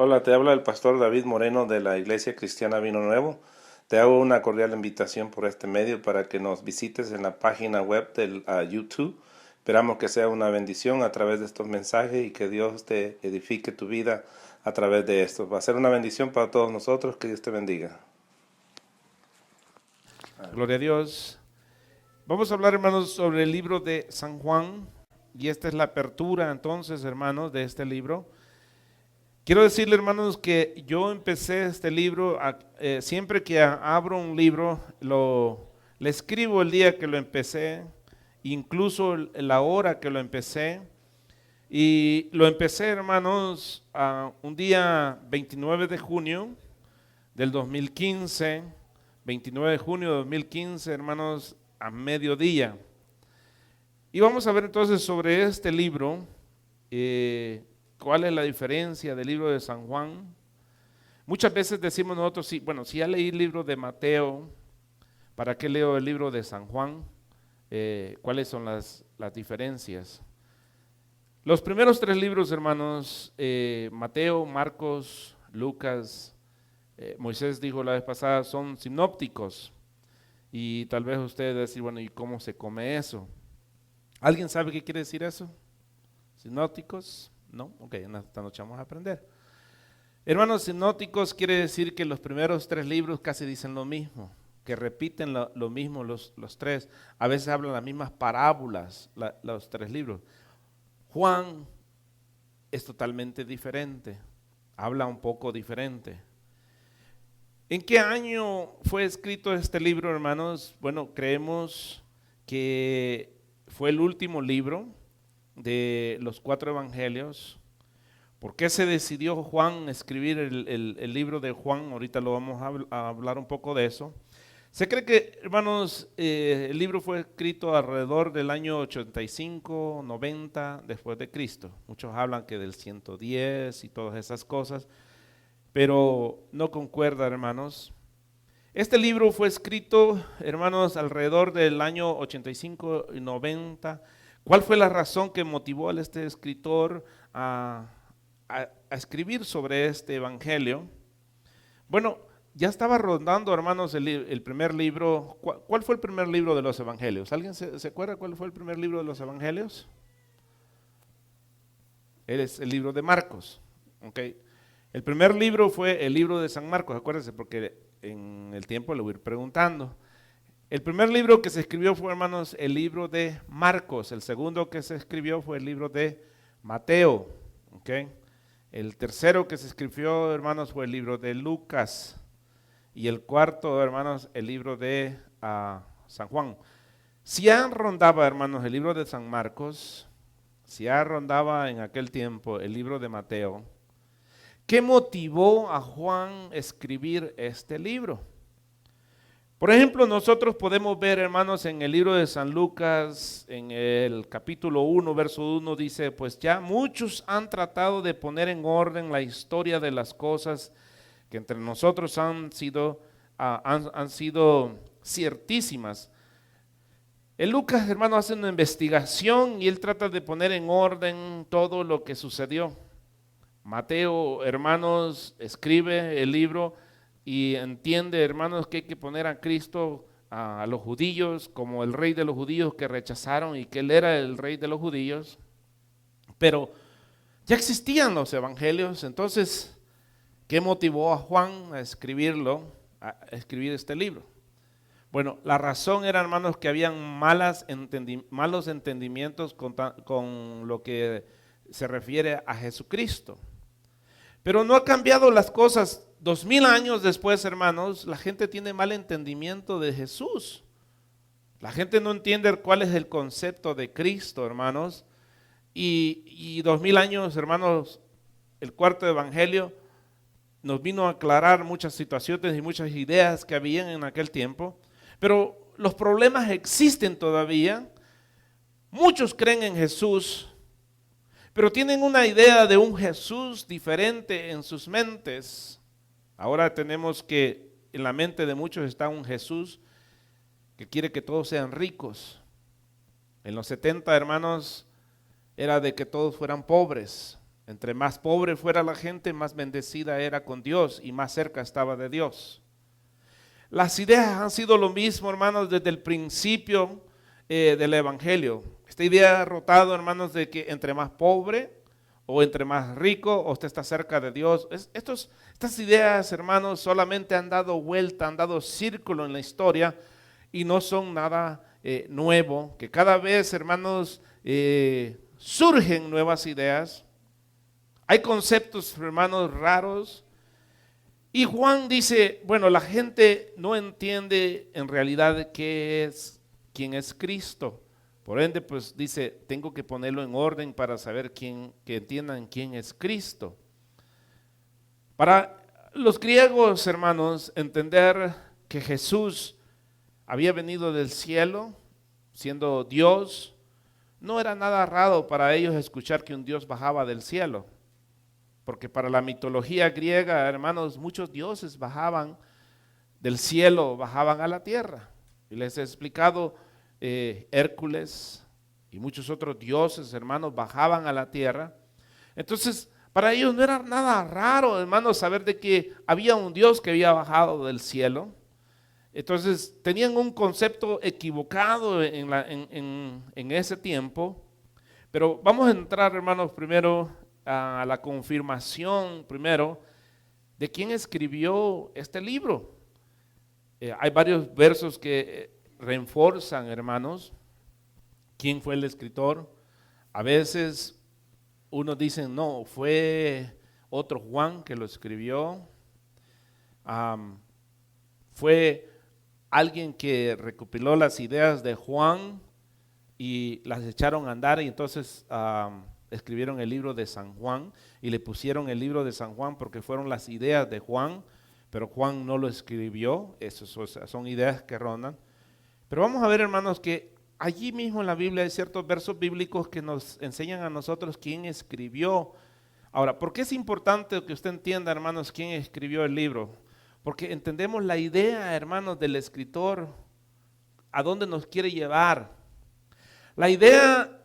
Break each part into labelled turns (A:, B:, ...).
A: Hola, te habla el pastor David Moreno de la Iglesia Cristiana Vino Nuevo. Te hago una cordial invitación por este medio para que nos visites en la página web del YouTube. Esperamos que sea una bendición a través de estos mensajes y que Dios te edifique tu vida a través de esto. Va a ser una bendición para todos nosotros. Que Dios te bendiga.
B: Gloria a Dios. Vamos a hablar, hermanos, sobre el libro de San Juan. Y esta es la apertura, entonces, hermanos, de este libro. Quiero decirle, hermanos, que yo empecé este libro, siempre que abro un libro, le escribo el día que lo empecé, incluso la hora que lo empecé. Y lo empecé, hermanos, un día 29 de junio del 2015, 29 de junio de 2015, hermanos, a mediodía. Y vamos a ver entonces sobre este libro, cuál es la diferencia del libro de San Juan. Muchas veces decimos nosotros, sí, bueno, si ya leí el libro de Mateo, ¿para qué leo el libro de San Juan? ¿Cuáles son las diferencias? Los primeros tres libros, hermanos, Mateo, Marcos, Lucas, Moisés dijo la vez pasada, son sinópticos. Y tal vez usted decir, bueno, ¿y cómo se come eso? ¿Alguien sabe qué quiere decir eso? ¿Sinópticos? ¿No? Ok, en esta noche vamos a aprender. Hermanos, sinópticos quiere decir que los primeros tres libros casi dicen lo mismo, que repiten lo mismo los tres. A veces hablan las mismas parábolas, los tres libros. Juan es totalmente diferente, habla un poco diferente. ¿En qué año fue escrito este libro, hermanos? Bueno, creemos que fue el último libro de los cuatro evangelios. ¿Por qué se decidió Juan escribir el libro de Juan? Ahorita lo vamos a hablar un poco de eso. Se cree que, hermanos, el libro fue escrito alrededor del año 85, 90 después de Cristo. Muchos hablan que del 110 y todas esas cosas, pero no concuerda, hermanos. Este libro fue escrito, hermanos, alrededor del año 85 y 90. ¿Cuál fue la razón que motivó a este escritor a escribir sobre este evangelio? Bueno, ya estaba rondando, hermanos, el primer libro. ¿Cuál fue el primer libro de los evangelios? ¿Alguien se acuerda cuál fue el primer libro de los evangelios? Es el libro de Marcos. Okay. El primer libro fue el libro de San Marcos, acuérdense, porque en el tiempo le voy a ir preguntando. El primer libro que se escribió fue, hermanos, el libro de Marcos. El segundo que se escribió fue el libro de Mateo. Okay. El tercero que se escribió, hermanos, fue el libro de Lucas. Y el cuarto, hermanos, el libro de San Juan. Si ya rondaba, hermanos, el libro de San Marcos, si ya rondaba en aquel tiempo el libro de Mateo, ¿qué motivó a Juan a escribir este libro? Por ejemplo, nosotros podemos ver, hermanos, en el libro de San Lucas, en el capítulo 1, verso 1, dice, pues ya muchos han tratado de poner en orden la historia de las cosas que entre nosotros han sido ciertísimas. El Lucas, hermano, hace una investigación y él trata de poner en orden todo lo que sucedió. Mateo, hermanos, escribe el libro y entiende, hermanos, que hay que poner a Cristo a los judíos como el rey de los judíos que rechazaron y que él era el rey de los judíos. Pero ya existían los evangelios, entonces, ¿qué motivó a Juan a escribir este libro? Bueno, la razón era, hermanos, que habían malos entendimientos con lo que se refiere a Jesucristo. Pero no ha cambiado las cosas. 2000 años después, hermanos, la gente tiene mal entendimiento de Jesús. La gente no entiende cuál es el concepto de Cristo, hermanos. Y 2000 años, hermanos, el cuarto evangelio nos vino a aclarar muchas situaciones y muchas ideas que habían en aquel tiempo. Pero los problemas existen todavía. Muchos creen en Jesús, pero tienen una idea de un Jesús diferente en sus mentes. Ahora tenemos que en la mente de muchos está un Jesús que quiere que todos sean ricos. En los 70, hermanos, era de que todos fueran pobres. Entre más pobre fuera la gente, más bendecida era con Dios y más cerca estaba de Dios. Las ideas han sido lo mismo, hermanos, desde el principio del Evangelio. Esta idea ha rotado, hermanos, de que entre más pobre o entre más rico, o usted está cerca de Dios. Estas ideas, hermanos, solamente han dado vuelta, han dado círculo en la historia y no son nada nuevo, que cada vez, hermanos, surgen nuevas ideas. Hay conceptos, hermanos, raros. Y Juan dice, bueno, la gente no entiende en realidad quién es Cristo. Por ende, pues dice, tengo que ponerlo en orden para saber que entiendan quién es Cristo. Para los griegos, hermanos, entender que Jesús había venido del cielo, siendo Dios, no era nada raro para ellos escuchar que un Dios bajaba del cielo. Porque para la mitología griega, hermanos, muchos dioses bajaban del cielo, bajaban a la tierra. Y les he explicado, Hércules y muchos otros dioses, hermanos, bajaban a la tierra. Entonces, para ellos no era nada raro, hermanos, saber de que había un Dios que había bajado del cielo. Entonces, tenían un concepto equivocado en ese tiempo. Pero vamos a entrar, hermanos, primero a la confirmación primero de quién escribió este libro. Hay varios versos que reforzan, hermanos, quién fue el escritor. A veces unos dicen, no, fue otro Juan que lo escribió. Fue alguien que recopiló las ideas de Juan y las echaron a andar y entonces escribieron el libro de San Juan y le pusieron el libro de San Juan porque fueron las ideas de Juan, pero Juan no lo escribió. Esas son ideas que rondan. Pero vamos a ver, hermanos, que allí mismo en la Biblia hay ciertos versos bíblicos que nos enseñan a nosotros quién escribió. Ahora, ¿por qué es importante que usted entienda, hermanos, quién escribió el libro? Porque entendemos la idea, hermanos, del escritor, a dónde nos quiere llevar. La idea,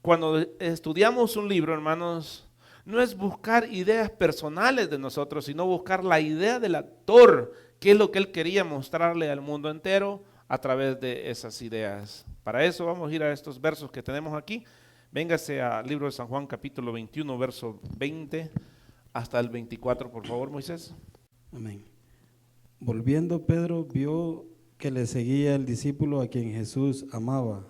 B: cuando estudiamos un libro, hermanos, no es buscar ideas personales de nosotros, sino buscar la idea del autor, qué es lo que él quería mostrarle al mundo entero a través de esas ideas. Para eso vamos a ir a estos versos que tenemos aquí. Véngase al libro de San Juan, capítulo 21, verso 20 hasta el 24, por favor, Moisés.
C: Amén. Volviendo, Pedro vio que le seguía el discípulo a quien Jesús amaba.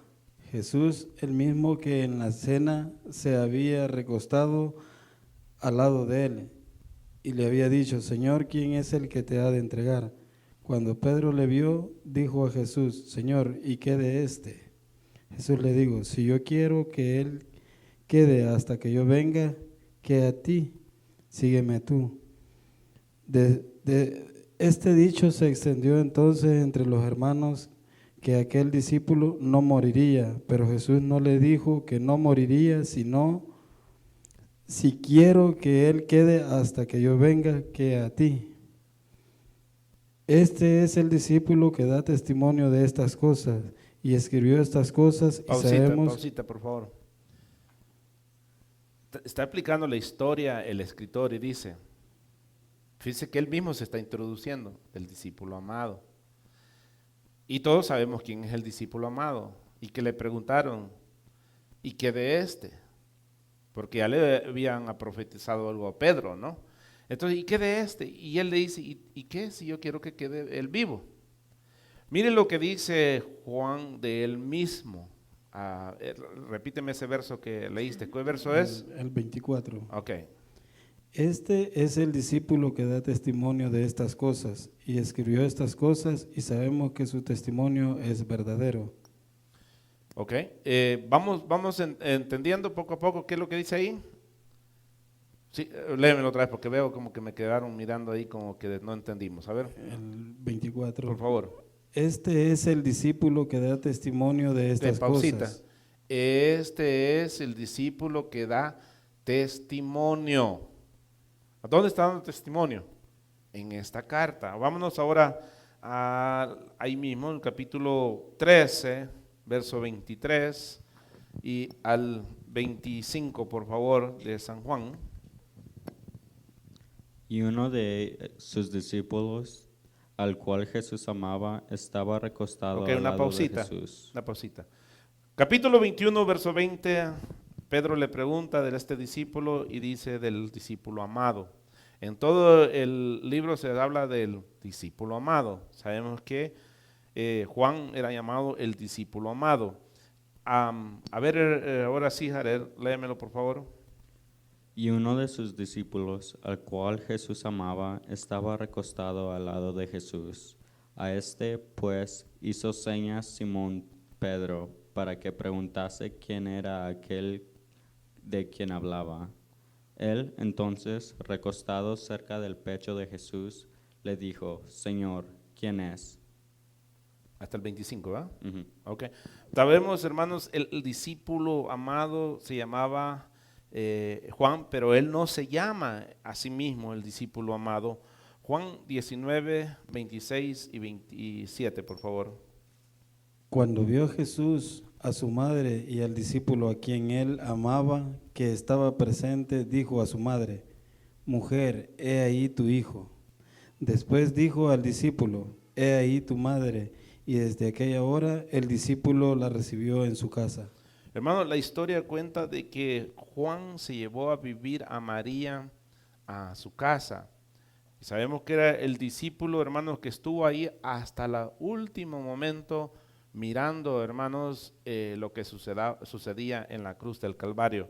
C: Jesús, el mismo que en la cena se había recostado al lado de él y le había dicho, Señor, ¿quién es el que te ha de entregar? Cuando Pedro le vio, dijo a Jesús, Señor, ¿y qué de este? Jesús le dijo, si yo quiero que él quede hasta que yo venga, que a ti, sígueme tú. Este dicho se extendió entonces entre los hermanos que aquel discípulo no moriría, pero Jesús no le dijo que no moriría, sino si quiero que él quede hasta que yo venga, que a ti. Este es el discípulo que da testimonio de estas cosas y escribió estas cosas.
B: Pausita, por favor. Está explicando la historia el escritor y dice, fíjese que él mismo se está introduciendo, el discípulo amado. Y todos sabemos quién es el discípulo amado. Y que le preguntaron, ¿y qué de este? Porque ya le habían profetizado algo a Pedro, ¿no? Entonces, ¿y qué de este? Y él le dice, ¿y qué si yo quiero que quede él vivo? Miren lo que dice Juan de él mismo. Repíteme ese verso que leíste. ¿Qué verso es?
C: El 24.
B: Ok.
C: Este es el discípulo que da testimonio de estas cosas y escribió estas cosas y sabemos que su testimonio es verdadero.
B: Ok, vamos entendiendo poco a poco qué es lo que dice ahí. Sí, léemelo otra vez porque veo como que me quedaron mirando ahí como que no entendimos. A ver.
C: El 24.
B: Por favor.
C: Este es el discípulo que da testimonio de estas cosas.
B: Este es el discípulo que da testimonio. ¿A dónde está dando testimonio? En esta carta. Vámonos ahora ahí mismo, en el capítulo 13, verso 23 y al 25, por favor, de San Juan.
D: Y uno de sus discípulos, al cual Jesús amaba, estaba recostado
B: Ok,
D: al
B: una
D: lado
B: pausita,
D: de Jesús.
B: una pausita. Capítulo 21, verso 20, Pedro le pregunta de este discípulo y dice del discípulo amado. En todo el libro se habla del discípulo amado. Sabemos que Juan era llamado el discípulo amado. A ver, ahora sí, Jared, léemelo por favor.
D: Y uno de sus discípulos, al cual Jesús amaba, estaba recostado al lado de Jesús. A este, pues, hizo señas Simón Pedro para que preguntase quién era aquel de quien hablaba. Él, entonces, recostado cerca del pecho de Jesús, le dijo, Señor, ¿quién es?
B: Hasta el 25, ¿verdad?
D: Ujú.
B: Ok. Sabemos, hermanos, el discípulo amado se llamaba Juan, pero él no se llama a sí mismo el discípulo amado. Juan 19, 26 y 27, por favor.
C: Cuando vio Jesús a su madre y al discípulo a quien él amaba, que estaba presente, dijo a su madre, Mujer, he ahí tu hijo. Después dijo al discípulo, He ahí tu madre. Y desde aquella hora el discípulo la recibió en su casa.
B: Hermano, la historia cuenta de que Juan se llevó a vivir a María a su casa. Y sabemos que era el discípulo, hermanos, que estuvo ahí hasta el último momento mirando, hermanos, lo que sucedía en la cruz del Calvario.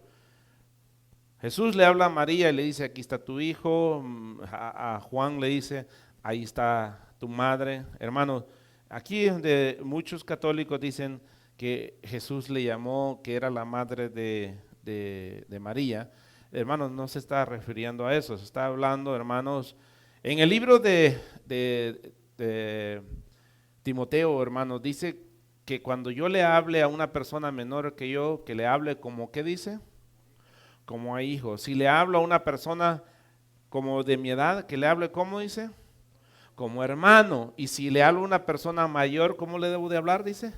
B: Jesús le habla a María y le dice, aquí está tu hijo. A Juan le dice, ahí está tu madre. Hermanos, aquí es donde muchos católicos dicen que Jesús le llamó, que era la madre de María. Hermanos, no se está refiriendo a eso, se está hablando, hermanos, en el libro de Timoteo, hermanos, dice que cuando yo le hable a una persona menor que yo, que le hable como, ¿qué dice? Como a hijo. Si le hablo a una persona como de mi edad, que le hable, ¿cómo dice? Como hermano. Y si le hablo a una persona mayor, ¿cómo le debo de hablar? Dice,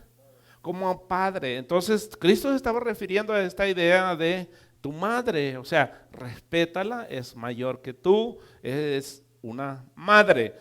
B: como a padre. Entonces, Cristo se estaba refiriendo a esta idea de tu madre, o sea, respétala, es mayor que tú, es una madre.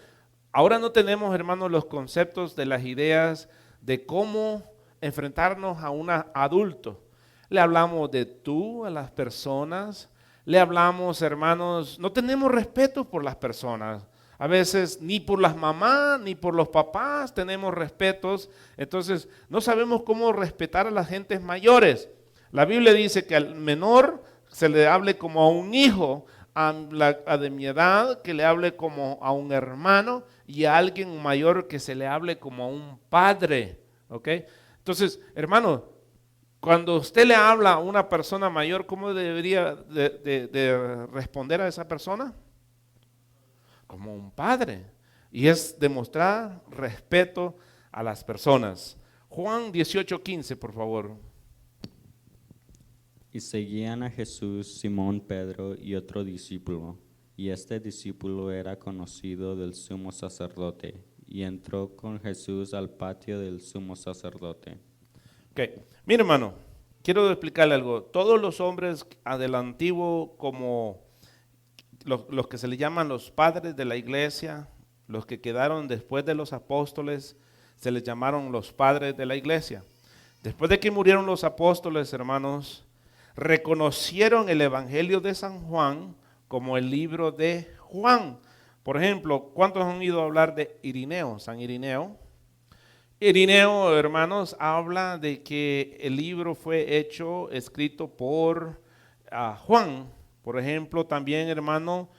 B: Ahora no tenemos, hermanos, los conceptos de las ideas de cómo enfrentarnos a un adulto. Le hablamos de tú a las personas, le hablamos, hermanos, no tenemos respeto por las personas. A veces ni por las mamás ni por los papás tenemos respetos, entonces no sabemos cómo respetar a las gentes mayores. La Biblia dice que al menor se le hable como a un hijo, a de mi edad que le hable como a un hermano y a alguien mayor que se le hable como a un padre. ¿Ok? Entonces, hermano, cuando usted le habla a una persona mayor, ¿cómo debería de responder a esa persona? Como un padre. Y es demostrar respeto a las personas. Juan 18:15, por favor.
D: Y seguían a Jesús Simón Pedro y otro discípulo, y este discípulo era conocido del sumo sacerdote, y entró con Jesús al patio del sumo sacerdote.
B: Ok, mire hermano, quiero explicarle algo. Todos los hombres del antiguo, como los que se le llaman los padres de la iglesia, los que quedaron después de los apóstoles, se les llamaron los padres de la iglesia. Después de que murieron los apóstoles, hermanos, reconocieron el Evangelio de San Juan como el libro de Juan. Por ejemplo, ¿cuántos han oído hablar de Irineo, San Irineo? Irineo, hermanos, habla de que el libro fue escrito por Juan. Por ejemplo, también, hermano,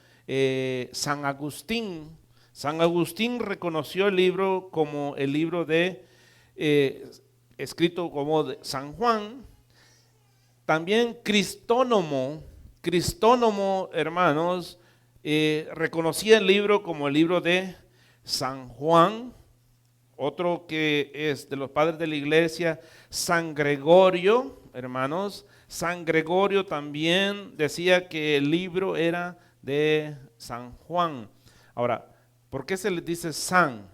B: San Agustín. San Agustín reconoció el libro como el libro escrito como de San Juan. También Cristónomo, hermanos, reconocía el libro como el libro de San Juan. Otro que es de los padres de la iglesia, San Gregorio, hermanos. San Gregorio también decía que el libro era de San Juan. Ahora, ¿por qué se le dice San?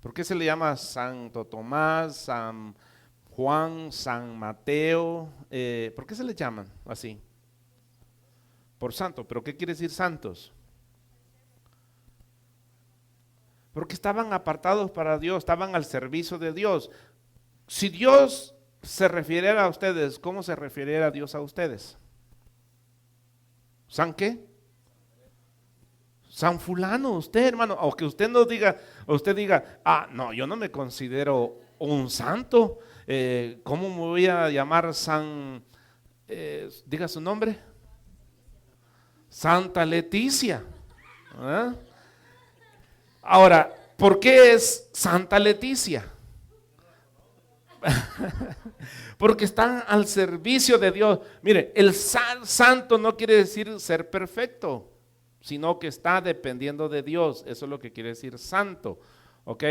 B: ¿Por qué se le llama Santo Tomás, San Juan, San Mateo. ¿Por qué se les llaman así? Por santo. ¿Pero qué quiere decir santos? Porque estaban apartados para Dios, estaban al servicio de Dios. Si Dios se refiriera a ustedes, ¿cómo se refiriera a Dios a ustedes? ¿San qué? San fulano, usted, hermano. Aunque usted no diga, usted diga, no, yo no me considero un santo. ¿Cómo me voy a llamar San, diga su nombre? Santa Leticia. ¿Ah? Ahora, ¿por qué es Santa Leticia? Porque están al servicio de Dios. Mire, el santo no quiere decir ser perfecto, sino que está dependiendo de Dios. Eso es lo que quiere decir santo. ¿Ok?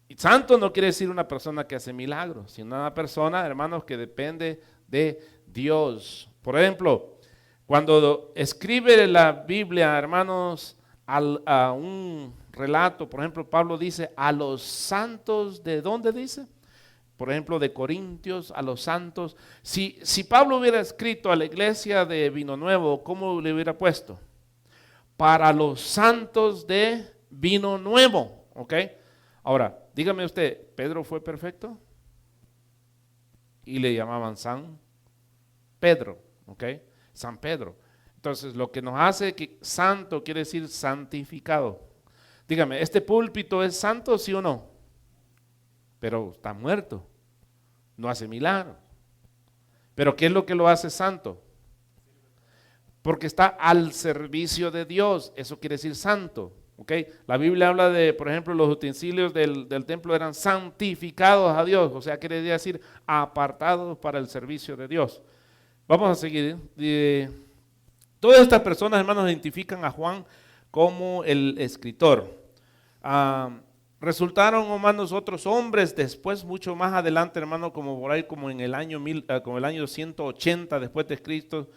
B: Y santo no quiere decir una persona que hace milagros, sino una persona, hermanos, que depende de Dios. Por ejemplo, cuando escribe la Biblia, hermanos, a un relato, por ejemplo, Pablo dice a los santos, ¿de dónde dice? Por ejemplo, de Corintios, a los santos. Si Pablo hubiera escrito a la iglesia de Vino Nuevo, ¿cómo le hubiera puesto? Para los santos de Vino Nuevo, ¿ok? Ahora, dígame usted, ¿Pedro fue perfecto? Y le llamaban San Pedro, ¿ok? San Pedro. Entonces, lo que nos hace que santo quiere decir santificado. Dígame, ¿este púlpito es santo, sí o no? Pero está muerto, no hace milagro. ¿Pero qué es lo que lo hace santo? Porque está al servicio de Dios, eso quiere decir santo. ¿Okay? La Biblia habla de, por ejemplo, los utensilios del templo eran santificados a Dios, o sea, quiere decir apartados para el servicio de Dios. Vamos a seguir. Todas estas personas, hermanos, identifican a Juan como el escritor. Resultaron, hermanos, otros hombres después, mucho más adelante, hermano, como por ahí, como en el año 180 después de Cristo.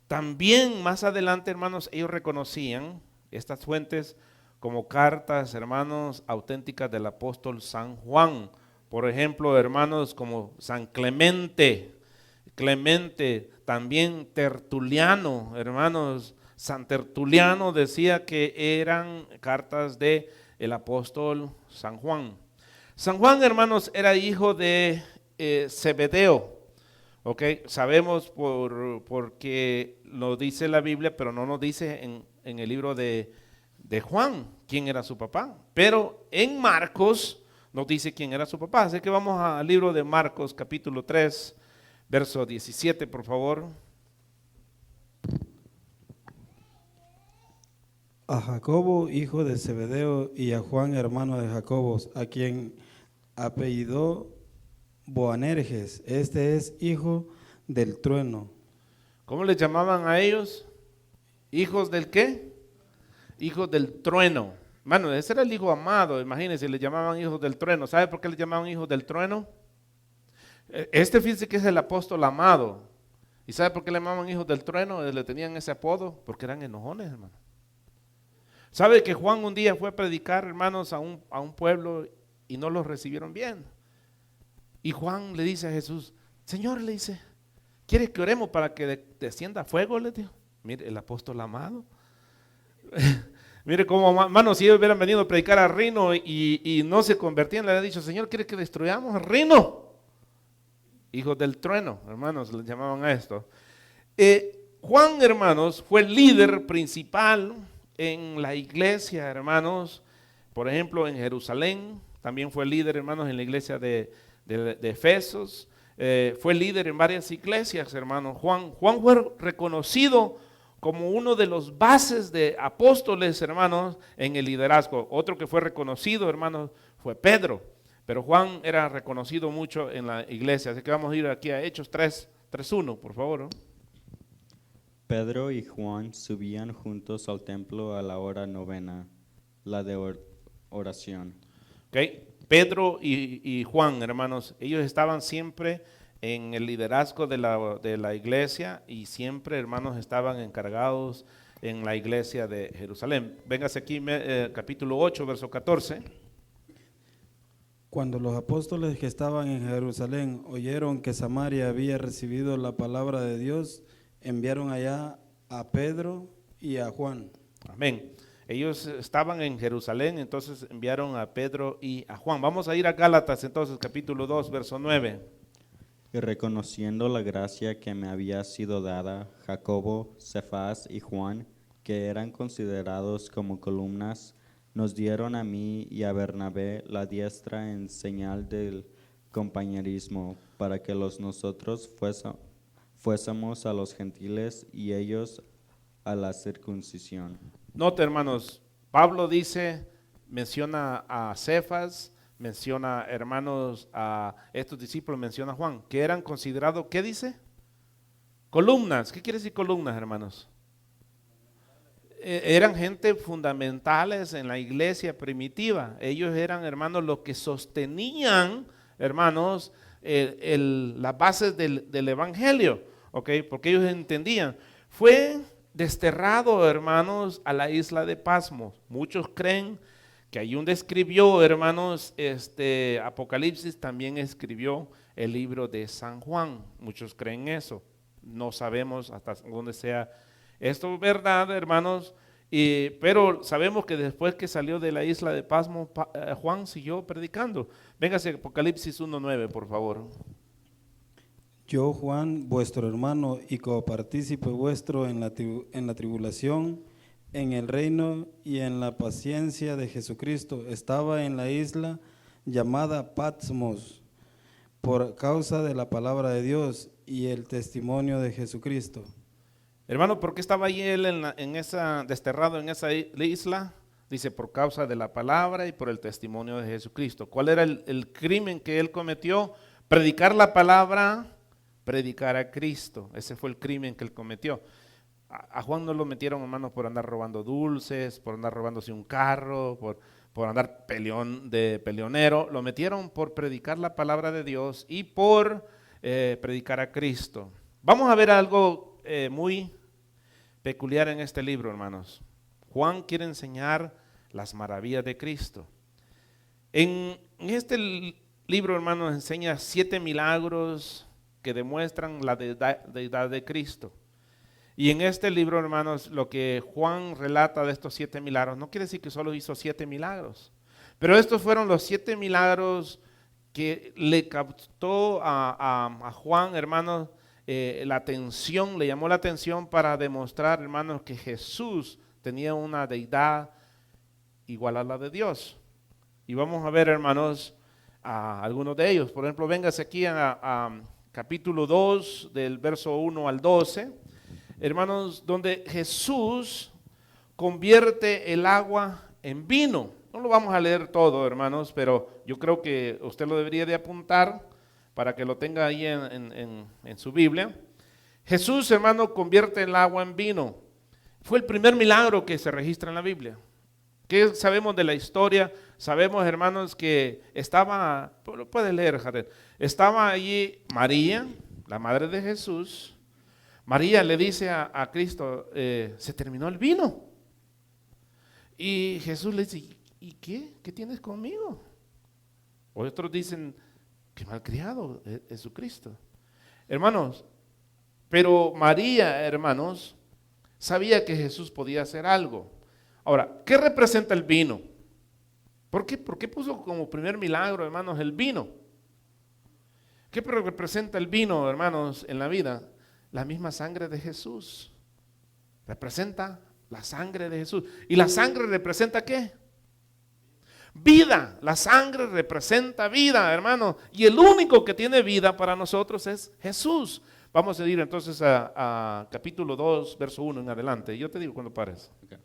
B: También más adelante, hermanos, ellos reconocían estas fuentes como cartas, hermanos, auténticas del apóstol San Juan. Por ejemplo, hermanos, como San Clemente, también Tertuliano, hermanos. San Tertuliano decía que eran cartas de el apóstol San Juan. San Juan, hermanos, era hijo de Zebedeo. Ok, sabemos porque lo dice la Biblia, pero no nos dice en el libro de Juan quién era su papá. Pero en Marcos nos dice quién era su papá. Así que vamos al libro de Marcos, capítulo 3, verso 17, por favor.
C: A Jacobo, hijo de Zebedeo, y a Juan, hermano de Jacobo, a quien apellidó Boanerges, este es hijo del trueno.
B: ¿Cómo les llamaban a ellos? ¿Hijos del qué? Hijos del trueno. Mano, ese era el hijo amado, imagínense, le llamaban hijos del trueno. ¿Sabe por qué le llamaban hijos del trueno? Fíjense que es el apóstol amado. ¿Y sabe por qué le llamaban hijos del trueno? Le tenían ese apodo, porque eran enojones, hermano. ¿Sabe que Juan un día fue a predicar, hermanos, a un pueblo y no los recibieron bien? Y Juan le dice a Jesús, Señor, le dice, ¿quieres que oremos para que descienda fuego? Le dijo. Mire, el apóstol amado. Mire cómo, hermanos, si ellos hubieran venido a predicar a Rino y no se convertían, le habían dicho, Señor, ¿quiere que destruyamos a Rino? Hijos del trueno, hermanos, les llamaban a esto. Juan, hermanos, fue el líder principal en la iglesia, hermanos, por ejemplo, en Jerusalén. También fue líder, hermanos, en la iglesia de Efesos. Fue líder en varias iglesias, hermanos. Juan fue reconocido como uno de los bases de apóstoles, hermanos, en el liderazgo. Otro que fue reconocido, hermanos, fue Pedro. Pero Juan era reconocido mucho en la iglesia. Así que vamos a ir aquí a Hechos 3:1, por favor, ¿no?
D: Pedro y Juan subían juntos al templo a la hora novena, la de oración.
B: Okay. Pedro y Juan, hermanos, ellos estaban siempre en el liderazgo de la iglesia y siempre, hermanos, estaban encargados en la iglesia de Jerusalén. Véngase aquí, capítulo 8, verso 14.
C: Cuando los apóstoles que estaban en Jerusalén oyeron que Samaria había recibido la palabra de Dios, enviaron allá a Pedro y a Juan.
B: Amén. Ellos estaban en Jerusalén, entonces enviaron a Pedro y a Juan. Vamos a ir a Gálatas entonces, capítulo 2, verso 9.
D: Y reconociendo la gracia que me había sido dada, Jacobo, Cefas y Juan, que eran considerados como columnas, nos dieron a mí y a Bernabé la diestra en señal del compañerismo, para que nosotros fuésemos a los gentiles y ellos a la circuncisión.
B: Note, hermanos, Pablo dice, menciona a Cefas, menciona, hermanos, a estos discípulos, menciona a Juan, que eran considerados, ¿qué dice? Columnas. ¿Qué quiere decir columnas, hermanos? Eran gente fundamentales en la iglesia primitiva. Ellos eran, hermanos, los que sostenían, hermanos, las bases del evangelio, ¿ok? Porque ellos entendían. Fue desterrado, hermanos, a la isla de Pasmos. Muchos creen que ahí donde escribió, hermanos, Apocalipsis, también escribió el libro de San Juan. Muchos creen eso. No sabemos hasta dónde sea esto verdad, hermanos, pero sabemos que después que salió de la isla de Pasmos, Juan siguió predicando. Véngase Apocalipsis 1:9, por favor.
C: Yo, Juan, vuestro hermano y copartícipe vuestro en la tribulación, en el reino y en la paciencia de Jesucristo, estaba en la isla llamada Patmos, por causa de la palabra de Dios y el testimonio de Jesucristo.
B: Hermano, ¿por qué estaba ahí él desterrado en esa isla? Dice, por causa de la palabra y por el testimonio de Jesucristo. ¿Cuál era el crimen que él cometió? Predicar la palabra, predicar a Cristo. Ese fue el crimen que él cometió. A Juan no lo metieron, hermanos, por andar robando dulces, por andar robándose un carro, por andar de peleonero. Lo metieron por predicar la palabra de Dios y por predicar a Cristo. Vamos a ver algo muy peculiar en este libro, hermanos. Juan quiere enseñar las maravillas de Cristo. En este libro, hermanos, enseña 7 milagros que demuestran la deidad de Cristo. Y en este libro, hermanos, lo que Juan relata de estos 7 milagros, no quiere decir que solo hizo 7 milagros, pero estos fueron los 7 milagros que le captó a Juan, hermanos, la atención, le llamó la atención para demostrar, hermanos, que Jesús tenía una deidad igual a la de Dios. Y vamos a ver, hermanos, a algunos de ellos. Por ejemplo, véngase aquí a capítulo 2, del verso 1 al 12, hermanos, donde Jesús convierte el agua en vino. No lo vamos a leer todo, hermanos, pero yo creo que usted lo debería de apuntar para que lo tenga ahí en su Biblia. Jesús, hermano, convierte el agua en vino. Fue el primer milagro que se registra en la Biblia. ¿Qué sabemos de la historia? Sabemos, hermanos, que estaba, puede leer, Jared, estaba allí María, la madre de Jesús. María le dice a Cristo, se terminó el vino. Y Jesús le dice, ¿y qué? ¿Qué tienes conmigo? Otros dicen, qué malcriado es Jesucristo. Hermanos, pero María, hermanos, sabía que Jesús podía hacer algo. Ahora, ¿qué representa el vino? ¿Por qué puso como primer milagro, hermanos, el vino? ¿Qué representa el vino, hermanos, en la vida? La misma sangre de Jesús. Representa la sangre de Jesús. ¿Y la sangre representa qué? Vida. La sangre representa vida, hermano. Y el único que tiene vida para nosotros es Jesús. Vamos a ir entonces a capítulo 2, verso 1 en adelante. Yo te digo cuando pares.
D: Okay.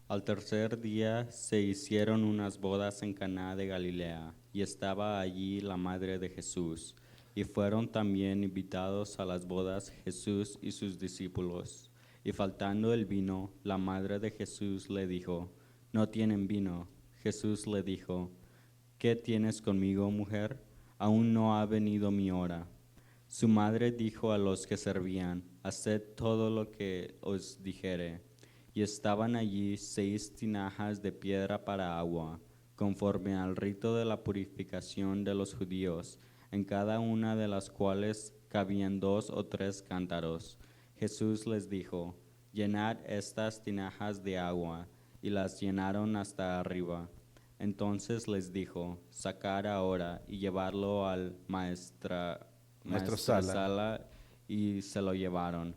D: Al tercer día se hicieron unas bodas en Caná de Galilea, y estaba allí la madre de Jesús. Y fueron también invitados a las bodas Jesús y sus discípulos. Y faltando el vino, la madre de Jesús le dijo, no tienen vino. Jesús le dijo, ¿qué tienes conmigo, mujer? Aún no ha venido mi hora. Su madre dijo a los que servían, haced todo lo que os dijere. Y estaban allí 6 tinajas de piedra para agua, conforme al rito de la purificación de los judíos, en cada una de las cuales cabían 2 o 3 cántaros. Jesús les dijo: llenad estas tinajas de agua, y las llenaron hasta arriba. Entonces les dijo: sacad ahora y llevadlo al maestresala, y se lo llevaron.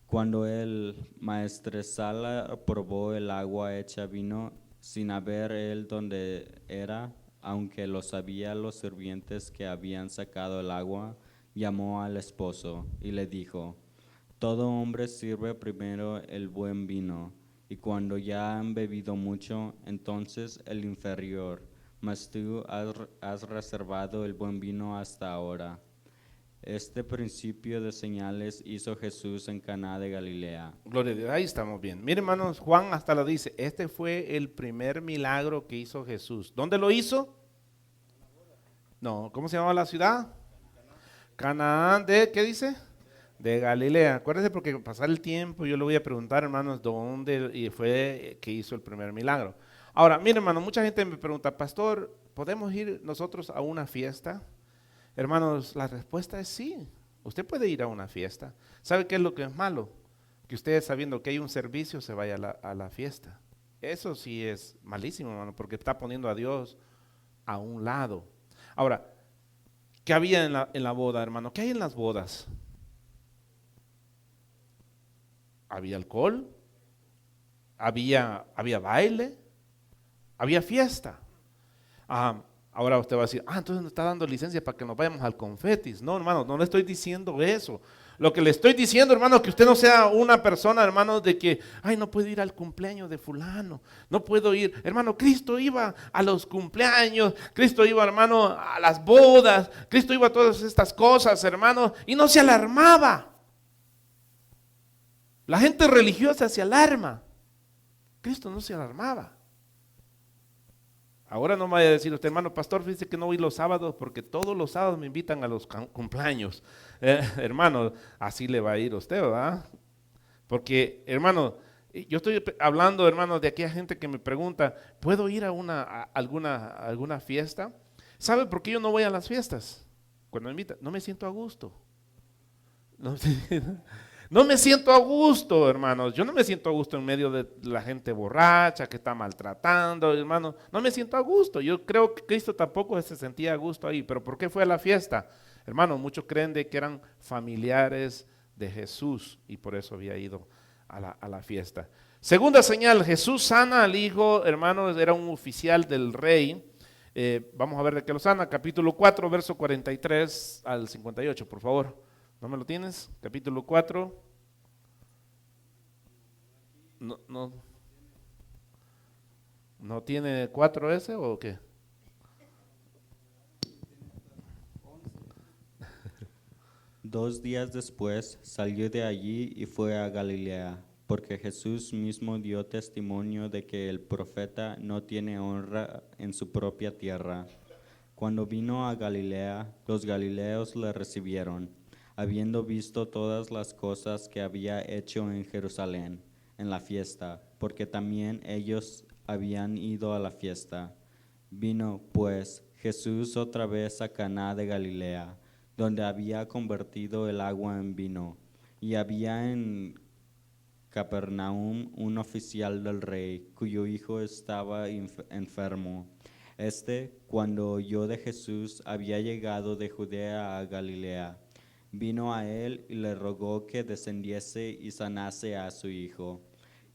D: Cuando el maestresala probó el agua hecha vino, sin saber él dónde era, aunque lo sabían los sirvientes que habían sacado el agua, llamó al esposo y le dijo: todo hombre sirve primero el buen vino, y cuando ya han bebido mucho, entonces el inferior, mas tú has reservado el buen vino hasta ahora. Este principio de señales hizo Jesús en Caná de Galilea.
B: Gloria a Dios, ahí estamos bien. Miren, hermanos, Juan hasta lo dice, este fue el primer milagro que hizo Jesús. ¿Dónde lo hizo? No, ¿cómo se llamaba la ciudad? Canaán de, ¿qué dice? De Galilea. Acuérdense, porque pasar el tiempo yo le voy a preguntar, hermanos, dónde fue que hizo el primer milagro. Ahora, miren, hermano, mucha gente me pregunta: pastor, ¿podemos ir nosotros a una fiesta? Hermanos, la respuesta es sí. Usted puede ir a una fiesta. ¿Sabe qué es lo que es malo? Que usted, sabiendo que hay un servicio, se vaya a la fiesta. Eso sí es malísimo, hermano, porque está poniendo a Dios a un lado. Ahora, ¿qué había en la boda, hermano? ¿Qué hay en las bodas? Había alcohol, había baile, había fiesta. Ahora usted va a decir: entonces nos está dando licencia para que nos vayamos al confetis. No, hermano, no le estoy diciendo eso. Lo que le estoy diciendo, hermano, es que usted no sea una persona, hermano, de que, no puedo ir al cumpleaños de fulano, no puedo ir. Hermano, Cristo iba a los cumpleaños, Cristo iba, hermano, a las bodas, Cristo iba a todas estas cosas, hermano, y no se alarmaba. La gente religiosa se alarma. Cristo no se alarmaba. Ahora no me vaya a decir usted: hermano pastor, fíjese que no voy los sábados porque todos los sábados me invitan a los cumpleaños. Hermano, así le va a ir a usted, ¿verdad? Porque, hermano, yo estoy hablando, hermano, de aquella gente que me pregunta: ¿puedo ir a alguna fiesta? ¿Sabe por qué yo no voy a las fiestas? Cuando me invitan, no me siento a gusto. No me siento a gusto, hermanos. Yo no me siento a gusto en medio de la gente borracha que está maltratando, hermano. No me siento a gusto. Yo creo que Cristo tampoco se sentía a gusto ahí. ¿Pero por qué fue a la fiesta? Hermano, muchos creen de que eran familiares de Jesús y por eso había ido a la fiesta. Segunda señal: Jesús sana al hijo, hermanos, era un oficial del rey. Vamos a ver de qué lo sana. Capítulo 4, verso 43 al 58, por favor. ¿No me lo tienes? Capítulo 4. ¿No tiene 4 ese o qué?
D: Dos días después salió de allí y fue a Galilea, porque Jesús mismo dio testimonio de que el profeta no tiene honra en su propia tierra. Cuando vino a Galilea, los galileos le recibieron, habiendo visto todas las cosas que había hecho en Jerusalén, en la fiesta, porque también ellos habían ido a la fiesta. Vino, pues, Jesús otra vez a Caná de Galilea, donde había convertido el agua en vino, y había en Capernaum un oficial del rey, cuyo hijo estaba enfermo. Cuando oyó de Jesús, había llegado de Judea a Galilea. Vino a él y le rogó que descendiese y sanase a su hijo,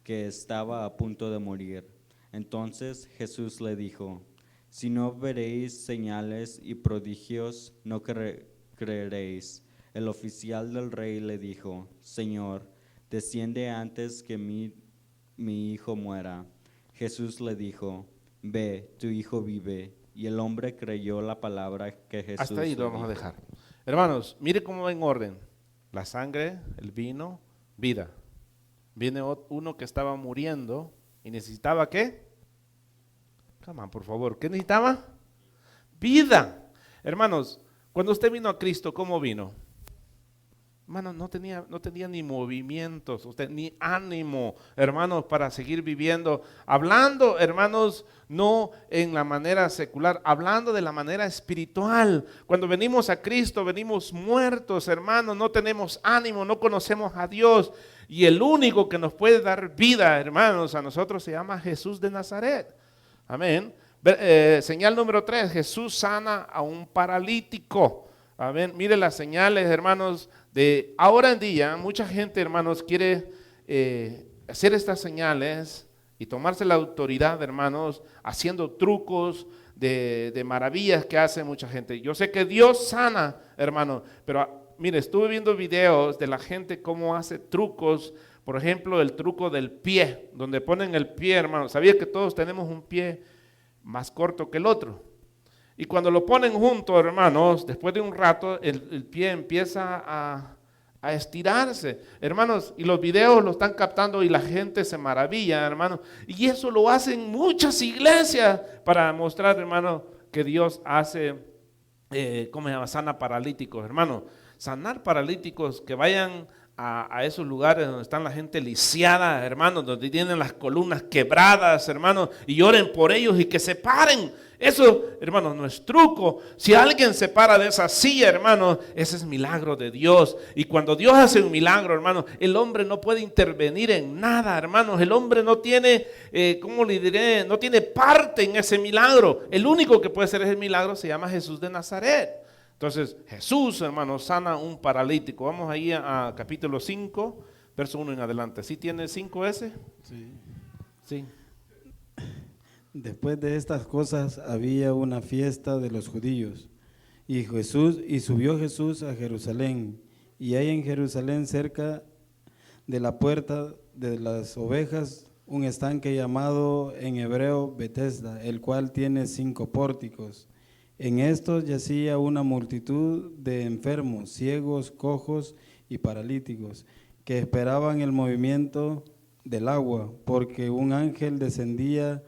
D: que estaba a punto de morir. Entonces Jesús le dijo: si no veréis señales y prodigios, no creeréis. El oficial del rey le dijo: Señor, desciende antes que mi hijo muera. Jesús le dijo: ve, tu hijo vive. Y el hombre creyó la palabra que Jesús
B: hasta ahí
D: le
B: lo vamos a
D: dijo.
B: dejar. Hermanos, mire cómo va en orden: la sangre, el vino, vida. Viene uno que estaba muriendo y necesitaba ¿qué? Come on, por favor, ¿qué necesitaba? Vida. Hermanos, cuando usted vino a Cristo, ¿cómo vino? hermano, no tenía ni movimientos, ni ánimo, hermanos, para seguir viviendo. Hablando, hermanos, no en la manera secular, hablando de la manera espiritual. Cuando venimos a Cristo, venimos muertos, hermanos, no tenemos ánimo, no conocemos a Dios. Y el único que nos puede dar vida, hermanos, a nosotros se llama Jesús de Nazaret. Amén. Señal número 3, Jesús sana a un paralítico. Amén. Mire las señales, hermanos, de ahora en día. Mucha gente, hermanos, quiere hacer estas señales y tomarse la autoridad, hermanos, haciendo trucos de maravillas que hace mucha gente. Yo sé que Dios sana, hermanos, pero mire, estuve viendo videos de la gente cómo hace trucos. Por ejemplo, el truco del pie, donde ponen el pie, hermanos. ¿Sabía que todos tenemos un pie más corto que el otro? Y cuando lo ponen juntos, hermanos, después de un rato, el pie empieza a estirarse, hermanos, y los videos lo están captando y la gente se maravilla, hermanos. Y eso lo hacen muchas iglesias para mostrar, hermanos, que Dios hace, ¿cómo se llama? Sana paralíticos, hermanos. Sanar paralíticos que vayan a esos lugares donde están la gente lisiada, hermanos, donde tienen las columnas quebradas, hermanos, y oren por ellos y que se paren. Eso, hermanos, no es truco. Si alguien se para de esa silla, hermanos, ese es milagro de Dios. Y cuando Dios hace un milagro, hermanos, el hombre no puede intervenir en nada, hermanos. El hombre no tiene, ¿cómo le diré? No tiene parte en ese milagro. El único que puede hacer ese milagro se llama Jesús de Nazaret. Entonces, Jesús, hermanos, sana un paralítico. Vamos ahí a capítulo 5, verso 1 en adelante. ¿Sí tiene 5 ese?
C: Sí.
B: Sí.
C: Después de estas cosas había una fiesta de los judíos, y subió Jesús a Jerusalén, y hay en Jerusalén cerca de la puerta de las ovejas un estanque llamado en hebreo Betesda, el cual tiene 5 pórticos. En estos yacía una multitud de enfermos, ciegos, cojos y paralíticos, que esperaban el movimiento del agua, porque un ángel descendía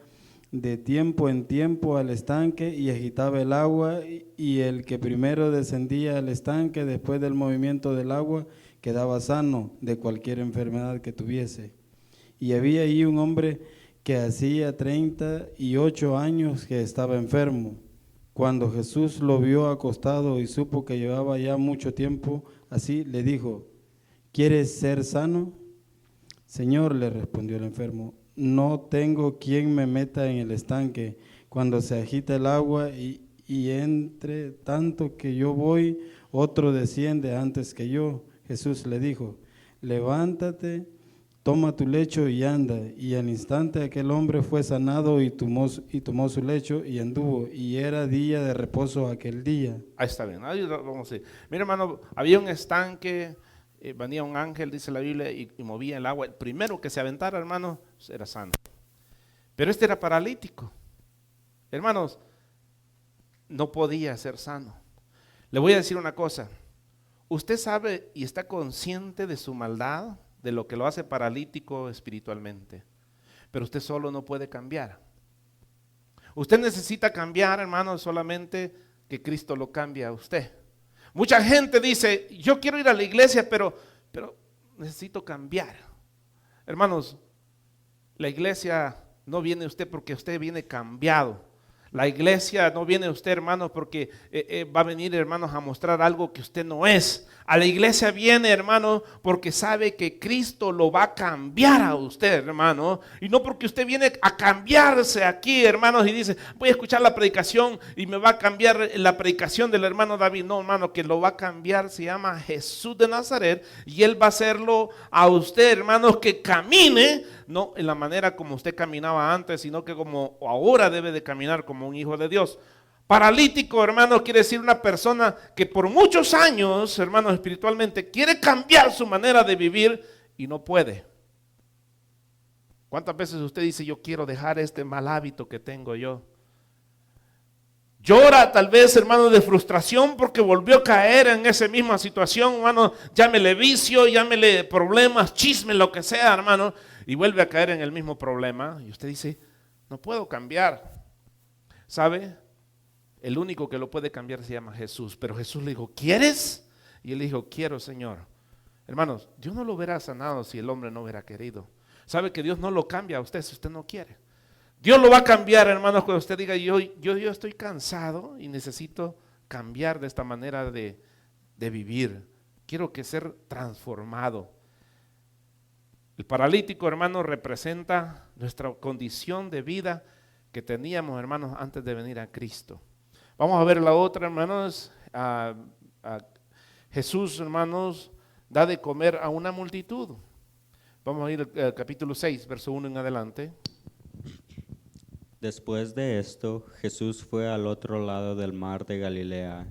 C: de tiempo en tiempo al estanque y agitaba el agua, y el que primero descendía al estanque después del movimiento del agua quedaba sano de cualquier enfermedad que tuviese. Y había ahí un hombre que hacía 38 años que estaba enfermo. Cuando Jesús lo vio acostado y supo que llevaba ya mucho tiempo así, le dijo: ¿quieres ser sano? Señor, le respondió el enfermo, no tengo quien me meta en el estanque cuando se agita el agua, y entre tanto que yo voy, otro desciende antes que yo. Jesús le dijo: levántate, toma tu lecho y anda. Y al instante aquel hombre fue sanado y tomó su lecho y anduvo, y era día de reposo aquel día.
B: Ahí está bien, ahí vamos a ir. Mira, hermano, había un estanque, venía un ángel, dice la Biblia, y movía el agua. El primero que se aventara, hermano, era sano. Pero este era paralítico. Hermanos, no podía ser sano. Le voy a decir una cosa. Usted sabe y está consciente de su maldad, de lo que lo hace paralítico espiritualmente. Pero usted solo no puede cambiar. Usted necesita cambiar, hermanos, solamente que Cristo lo cambie a usted. Mucha gente dice: yo quiero ir a la iglesia, pero necesito cambiar. Hermanos, la iglesia no viene usted porque usted viene cambiado. La iglesia no viene usted, hermanos, porque va a venir, hermanos, a mostrar algo que usted no es. A la iglesia viene, hermano, porque sabe que Cristo lo va a cambiar a usted, hermano. Y no porque usted viene a cambiarse aquí, hermanos, y dice: voy a escuchar la predicación y me va a cambiar la predicación del hermano David. No, hermano, que lo va a cambiar se llama Jesús de Nazaret, y Él va a hacerlo a usted, hermanos, que camine, no en la manera como usted caminaba antes, sino que como ahora debe de caminar como un hijo de Dios. Paralítico, hermano, quiere decir una persona que por muchos años, hermanos, espiritualmente quiere cambiar su manera de vivir y no puede. ¿Cuántas veces usted dice: yo quiero dejar este mal hábito que tengo yo? Llora tal vez, hermano, de frustración porque volvió a caer en esa misma situación, hermano. Llámele vicio, llámele problemas, chisme, lo que sea, hermano, y vuelve a caer en el mismo problema. Y usted dice: no puedo cambiar. ¿Sabe? El único que lo puede cambiar se llama Jesús. Pero Jesús le dijo: ¿quieres? Y él dijo: quiero, Señor. Hermanos, Dios no lo hubiera sanado si el hombre no hubiera querido. Sabe que Dios no lo cambia a usted si usted no quiere. Dios lo va a cambiar, hermanos, cuando usted diga, yo estoy cansado y necesito cambiar de esta manera de vivir. Quiero que ser transformado. El paralítico, hermanos, representa nuestra condición de vida que teníamos, hermanos, antes de venir a Cristo. Vamos a ver la otra, hermanos. Jesús, hermanos, da de comer a una multitud. Vamos a ir al capítulo 6, verso 1 en adelante.
D: Después de esto, Jesús fue al otro lado del mar de Galilea,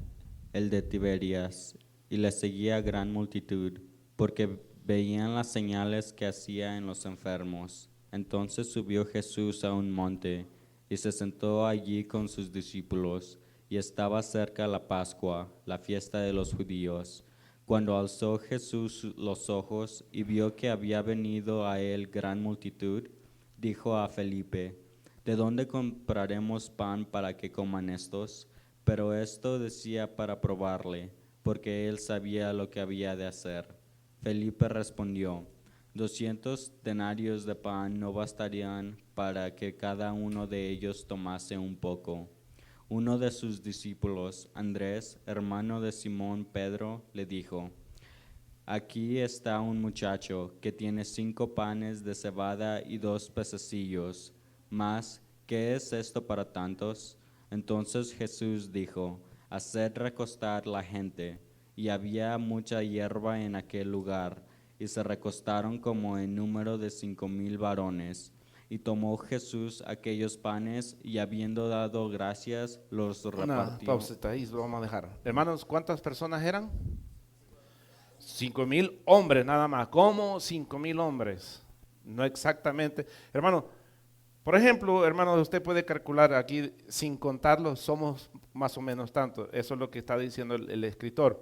D: el de Tiberias, y le seguía gran multitud, porque veían las señales que hacía en los enfermos. Entonces subió Jesús a un monte, y se sentó allí con sus discípulos, y estaba cerca la Pascua, la fiesta de los judíos. Cuando alzó Jesús los ojos y vio que había venido a él gran multitud, dijo a Felipe: ¿De dónde compraremos pan para que coman estos? Pero esto decía para probarle, porque él sabía lo que había de hacer. Felipe respondió: 200 denarios de pan no bastarían para que cada uno de ellos tomase un poco. Uno de sus discípulos, Andrés, hermano de Simón Pedro, le dijo: Aquí está un muchacho que tiene 5 panes de cebada y 2 pececillos. Mas, ¿qué es esto para tantos? Entonces Jesús dijo: Haced recostar la gente. Y había mucha hierba en aquel lugar, y se recostaron como en número de 5,000 varones. Y tomó Jesús aquellos panes, y habiendo dado gracias, los repartió.
B: Una pausita ahí, lo vamos a dejar. Hermanos, ¿cuántas personas eran? 5,000 hombres nada más. ¿Cómo 5,000 hombres? No exactamente. Hermano, por ejemplo, hermano, usted puede calcular aquí, sin contarlos, somos más o menos tanto. Eso es lo que está diciendo el escritor.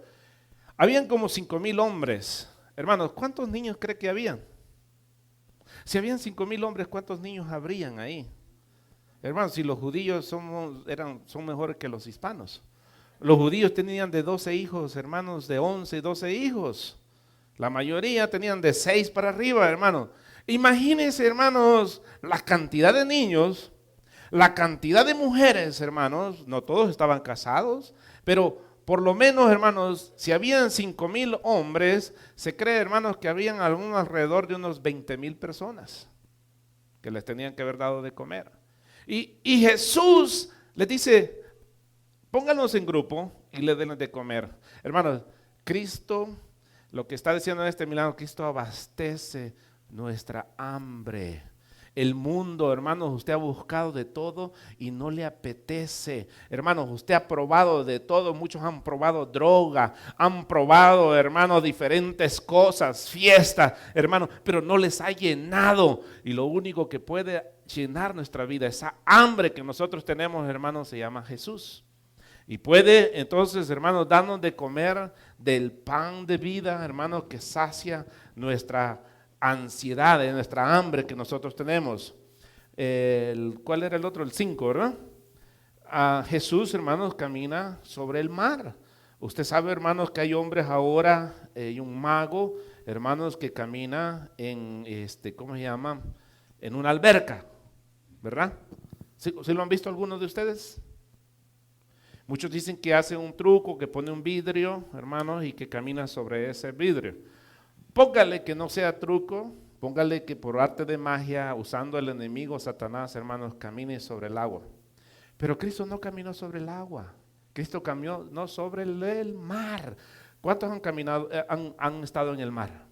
B: Habían como 5,000 hombres. Hermanos, ¿cuántos niños cree que habían? Si habían 5,000 hombres, ¿cuántos niños habrían ahí? Hermanos, si los judíos son mejores que los hispanos. Los judíos tenían de 12 hijos, hermanos, de 11, 12 hijos. La mayoría tenían de 6 para arriba, hermanos. Imagínense, hermanos, la cantidad de niños, la cantidad de mujeres, hermanos. No todos estaban casados, pero por lo menos, hermanos, si habían 5,000 hombres, se cree, hermanos, que habían alrededor de unos 20,000 personas que les tenían que haber dado de comer. Y Jesús les dice: pónganlos en grupo y les den de comer. Hermanos, Cristo, lo que está diciendo en este milagro, Cristo abastece nuestra hambre. El mundo, hermanos, usted ha buscado de todo y no le apetece. Hermanos, usted ha probado de todo. Muchos han probado droga, han probado, hermanos, diferentes cosas, fiestas, hermanos, pero no les ha llenado. Y lo único que puede llenar nuestra vida, esa hambre que nosotros tenemos, hermanos, se llama Jesús. Y puede entonces, hermanos, darnos de comer del pan de vida, hermanos, que sacia nuestra ansiedad, de nuestra hambre que nosotros tenemos. ¿Cuál era el otro? El 5, ¿verdad? Jesús, hermanos, camina sobre el mar. Usted sabe, hermanos, que hay hombres ahora, y un mago, hermanos, que camina en, ¿cómo se llama? En una alberca, ¿verdad? ¿Sí lo han visto algunos de ustedes? Muchos dicen que hace un truco, que pone un vidrio, hermanos, y que camina sobre ese vidrio. Póngale que no sea truco, póngale que por arte de magia, usando el enemigo Satanás, hermanos, camine sobre el agua. Pero Cristo no caminó sobre el agua. Cristo caminó no sobre el mar. ¿Cuántos han caminado, han estado en el mar?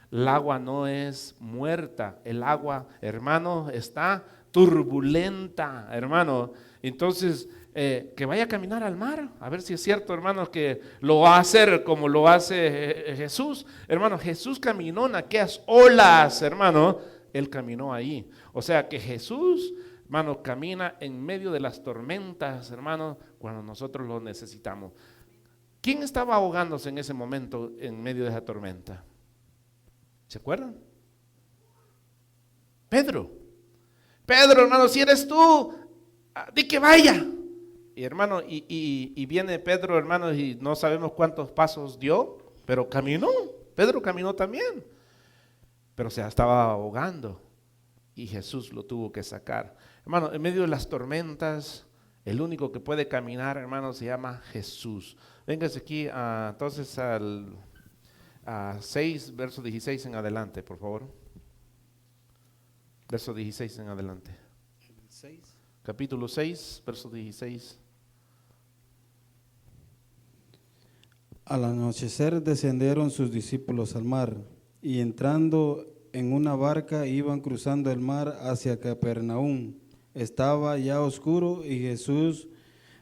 B: El agua no es muerta. El agua, hermano, está turbulenta, hermano. Entonces, que vaya a caminar al mar, a ver si es cierto, hermanos, que lo va a hacer como lo hace Jesús. Hermano, Jesús caminó en aquellas olas, hermano, Él caminó ahí. O sea que Jesús, hermano, camina en medio de las tormentas, hermano, cuando nosotros lo necesitamos. ¿Quién estaba ahogándose en ese momento en medio de esa tormenta? ¿Se acuerdan? Pedro, hermano, si eres tú, di que vaya. Y hermano, y viene Pedro, hermano, y no sabemos cuántos pasos dio, pero caminó. Pedro caminó también, pero se estaba ahogando y Jesús lo tuvo que sacar. Hermano, en medio de las tormentas, el único que puede caminar, hermano, se llama Jesús. Véngase aquí entonces al 6, verso 16 en adelante, por favor. Verso 16 en adelante. Capítulo 6, verso 16.
C: Al anochecer descendieron sus discípulos al mar, y entrando en una barca iban cruzando el mar hacia Capernaum. Estaba ya oscuro y Jesús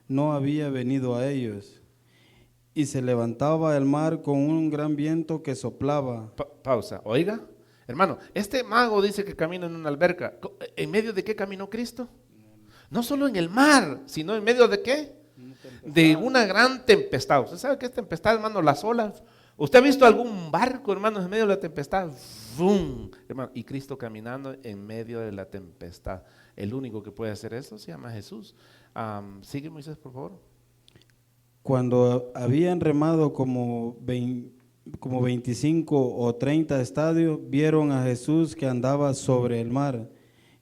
C: no había venido a ellos. Y se levantaba el mar con un gran viento que soplaba.
B: Pausa, oiga, hermano, este mago dice que camina en una alberca. ¿En medio de qué caminó Cristo? No solo en el mar, sino en medio de qué? De una gran tempestad. ¿Usted sabe qué es tempestad, hermano? Las olas. ¿Usted ha visto algún barco, hermano, en medio de la tempestad? ¡Bum! Hermano, y Cristo caminando en medio de la tempestad. El único que puede hacer eso se llama Jesús. Sigue, Moisés, por favor.
C: Cuando habían remado como 25 o 30 estadios, vieron a Jesús que andaba sobre el mar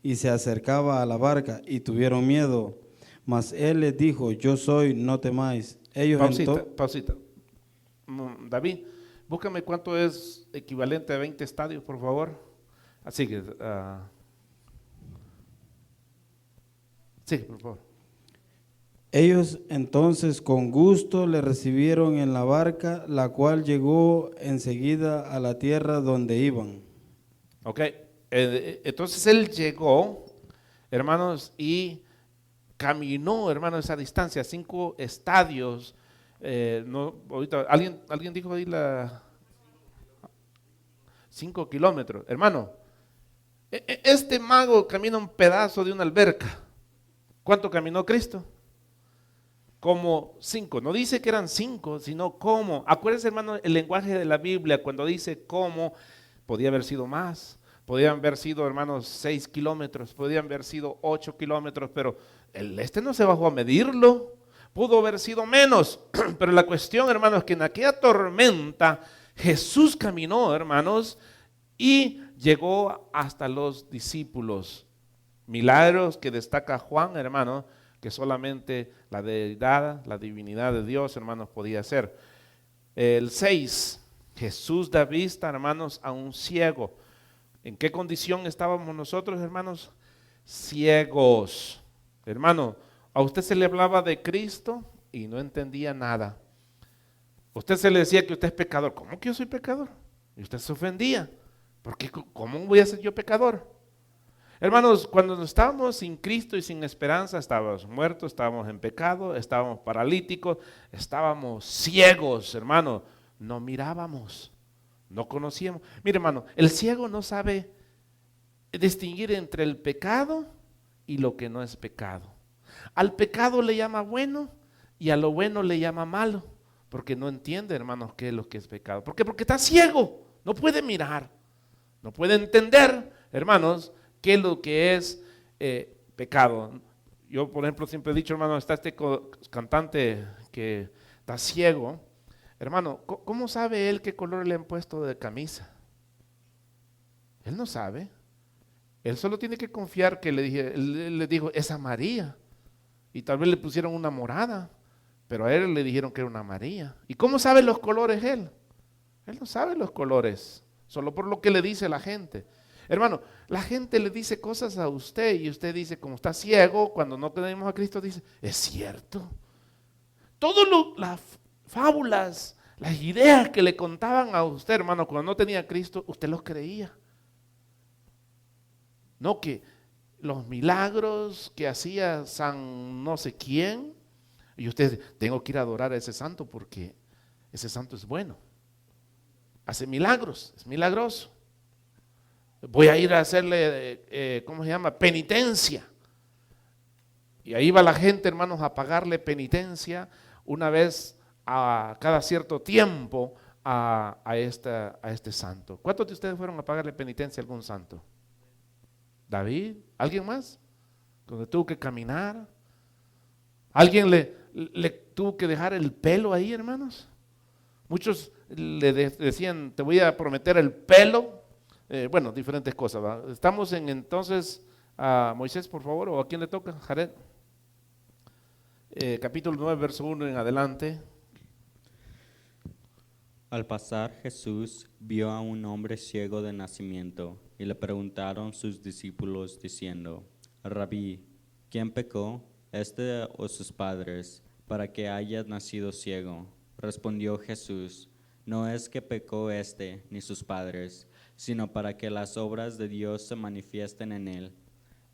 C: y se acercaba a la barca y tuvieron miedo. Mas él les dijo: yo soy, no temáis. Ellos
B: Pausita. David, búscame cuánto es equivalente a 20 estadios, por favor. Así que, sigue, por favor.
C: Ellos entonces con gusto le recibieron en la barca, la cual llegó enseguida a la tierra donde iban.
B: Ok, entonces él llegó, hermanos, y caminó, hermanos, esa distancia, 5 estadios. Ahorita, ¿alguien dijo ahí 5 kilómetros? Hermano, este mago camina un pedazo de una alberca. ¿Cuánto caminó Cristo? Como 5, no dice que eran 5, sino como. Acuérdense, hermano, el lenguaje de la Biblia, cuando dice cómo, podía haber sido más, podían haber sido, hermanos, 6 kilómetros, podían haber sido 8 kilómetros, pero no se bajó a medirlo, pudo haber sido menos, pero la cuestión, hermanos, es que en aquella tormenta Jesús caminó, hermanos, y llegó hasta los discípulos. Milagros que destaca Juan, hermano, que solamente la deidad, la divinidad de Dios, hermanos, podía hacer. El 6, Jesús da vista, hermanos, a un ciego. ¿En qué condición estábamos nosotros, hermanos? Ciegos. Hermano, a usted se le hablaba de Cristo y no entendía nada. Usted se le decía que usted es pecador. ¿Cómo que yo soy pecador? Y usted se ofendía. Porque ¿cómo voy a ser yo pecador? Hermanos, cuando estábamos sin Cristo y sin esperanza, estábamos muertos, estábamos en pecado, estábamos paralíticos, estábamos ciegos, hermano. No mirábamos, no conocíamos. Mire, hermano, el ciego no sabe distinguir entre el pecado y lo que no es pecado. Al pecado le llama bueno y a lo bueno le llama malo, porque no entiende, hermanos, qué es lo que es pecado. ¿Por qué? Porque está ciego, no puede mirar, no puede entender, hermanos, qué es lo que es pecado. Yo, por ejemplo, siempre he dicho, hermano, está este cantante que está ciego. Hermano, ¿cómo sabe él qué color le han puesto de camisa? Él no sabe. Él solo tiene que confiar que él le dijo, es amarilla. Y tal vez le pusieron una morada, pero a él le dijeron que era una amarilla. ¿Y cómo sabe los colores él? Él no sabe los colores, solo por lo que le dice la gente. Hermano, la gente le dice cosas a usted y usted dice, como está ciego, cuando no tenemos a Cristo, dice, es cierto. Todas las fábulas, las ideas que le contaban a usted, hermano, cuando no tenía a Cristo, usted los creía. No que los milagros que hacía San no sé quién, y usted dice, tengo que ir a adorar a ese santo porque ese santo es bueno. Hace milagros, es milagroso. Voy a ir a hacerle, ¿cómo se llama? Penitencia. Y ahí va la gente, hermanos, a pagarle penitencia una vez a cada cierto tiempo a este santo. ¿Cuántos de ustedes fueron a pagarle penitencia a algún santo? David, ¿alguien más? Donde tuvo que caminar. ¿Alguien le tuvo que dejar el pelo ahí, hermanos? Muchos decían, te voy a prometer el pelo. Bueno, diferentes cosas, ¿va? Estamos en entonces, a Moisés, por favor, o a quién le toca, Jared. Capítulo 9, verso 1 en adelante.
D: Al pasar Jesús vio a un hombre ciego de nacimiento y le preguntaron sus discípulos diciendo, Rabí, ¿quién pecó, este o sus padres, para que haya nacido ciego? Respondió Jesús, no es que pecó este ni sus padres, sino para que las obras de Dios se manifiesten en él.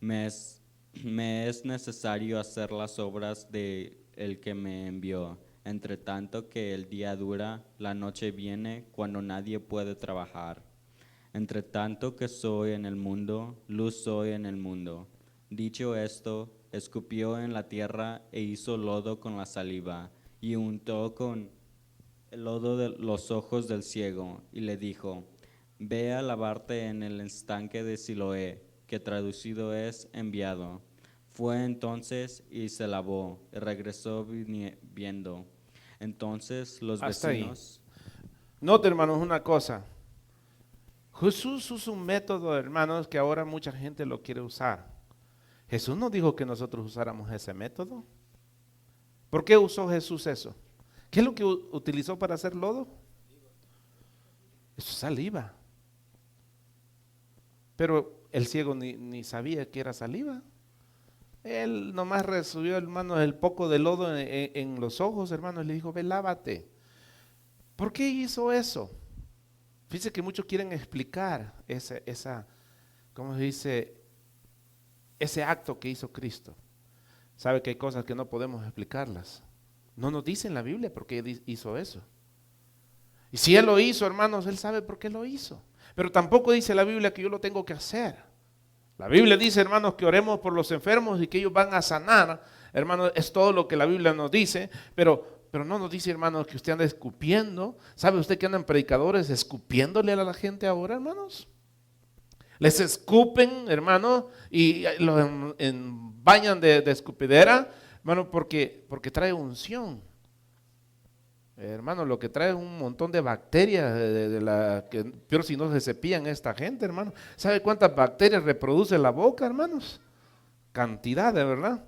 D: Me es necesario hacer las obras de el que me envió. Entre tanto que el día dura, la noche viene cuando nadie puede trabajar. Entre tanto que soy en el mundo, luz soy en el mundo. Dicho esto, escupió en la tierra e hizo lodo con la saliva, y untó con el lodo de los ojos del ciego, y le dijo, ve a lavarte en el estanque de Siloé, que traducido es enviado. Fue entonces y se lavó, y regresó viendo. Entonces los
B: Hasta ahí.
D: vecinos...
B: Note, hermanos, una cosa. Jesús usa un método, hermanos, que ahora mucha gente lo quiere usar. Jesús no dijo que nosotros usáramos ese método. ¿Por qué usó Jesús eso? ¿Qué es lo que utilizó para hacer lodo? Eso es saliva. Pero el ciego ni sabía que era saliva. Él nomás recibió, hermanos, el poco de lodo en los ojos, hermanos, y le dijo, ve, lávate. ¿Por qué hizo eso? Fíjense que muchos quieren explicar ¿cómo se dice? Ese acto que hizo Cristo. Sabe que hay cosas que no podemos explicarlas. No nos dice en la Biblia por qué hizo eso. Y si Él lo hizo, hermanos, Él sabe por qué lo hizo. Pero tampoco dice la Biblia que yo lo tengo que hacer. La Biblia dice, hermanos, que oremos por los enfermos y que ellos van a sanar. Hermanos, es todo lo que la Biblia nos dice, pero no nos dice, hermanos, que usted anda escupiendo. ¿Sabe usted que andan predicadores escupiéndole a la gente ahora, hermanos? Les escupen, hermanos, y los bañan de escupidera, hermano, porque trae unción. Hermano, lo que trae es un montón de bacterias, que peor si no se cepillan esta gente, hermano. ¿Sabe cuántas bacterias reproduce la boca, hermanos? Cantidad, de verdad.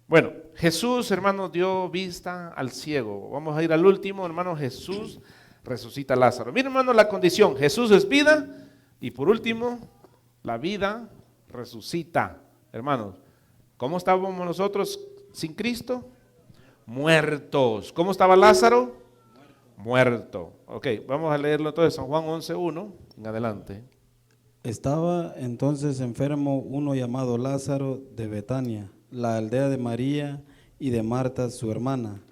B: Bueno, Jesús, hermanos, dio vista al ciego. Vamos a ir al último, hermano. Jesús resucita a Lázaro. Miren, hermano, la condición. Jesús es vida y por último, la vida resucita. Hermanos, ¿cómo estábamos nosotros sin Cristo? Muertos. ¿Cómo estaba Lázaro? Muerto. Ok, vamos a leerlo entonces, San Juan 11:1 en adelante.
C: Estaba entonces enfermo uno llamado Lázaro de Betania, la aldea de María y de Marta su hermana.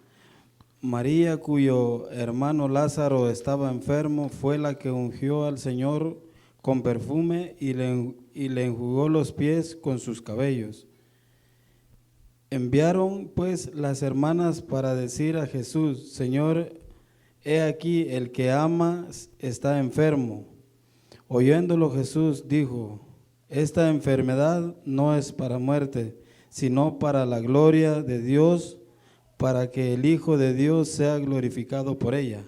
C: María, cuyo hermano Lázaro estaba enfermo, fue la que ungió al Señor con perfume y le enjugó los pies con sus cabellos. Enviaron pues las hermanas para decir a Jesús, Señor, he aquí el que amas está enfermo. Oyéndolo Jesús dijo, esta enfermedad no es para muerte, sino para la gloria de Dios, para que el Hijo de Dios sea glorificado por ella.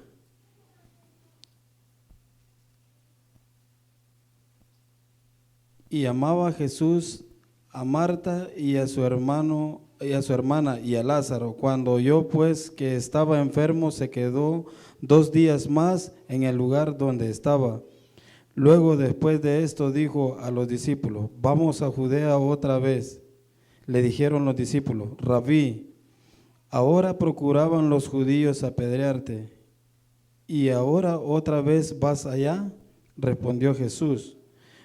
C: Y amaba Jesús a Marta y a su hermana y a Lázaro. Cuando oyó pues que estaba enfermo, se quedó 2 días más en el lugar donde estaba. Luego, después de esto, dijo a los discípulos, vamos a Judea otra vez. Le dijeron los discípulos, Rabí, ahora procuraban los judíos apedrearte, ¿y ahora otra vez vas allá? Respondió Jesús,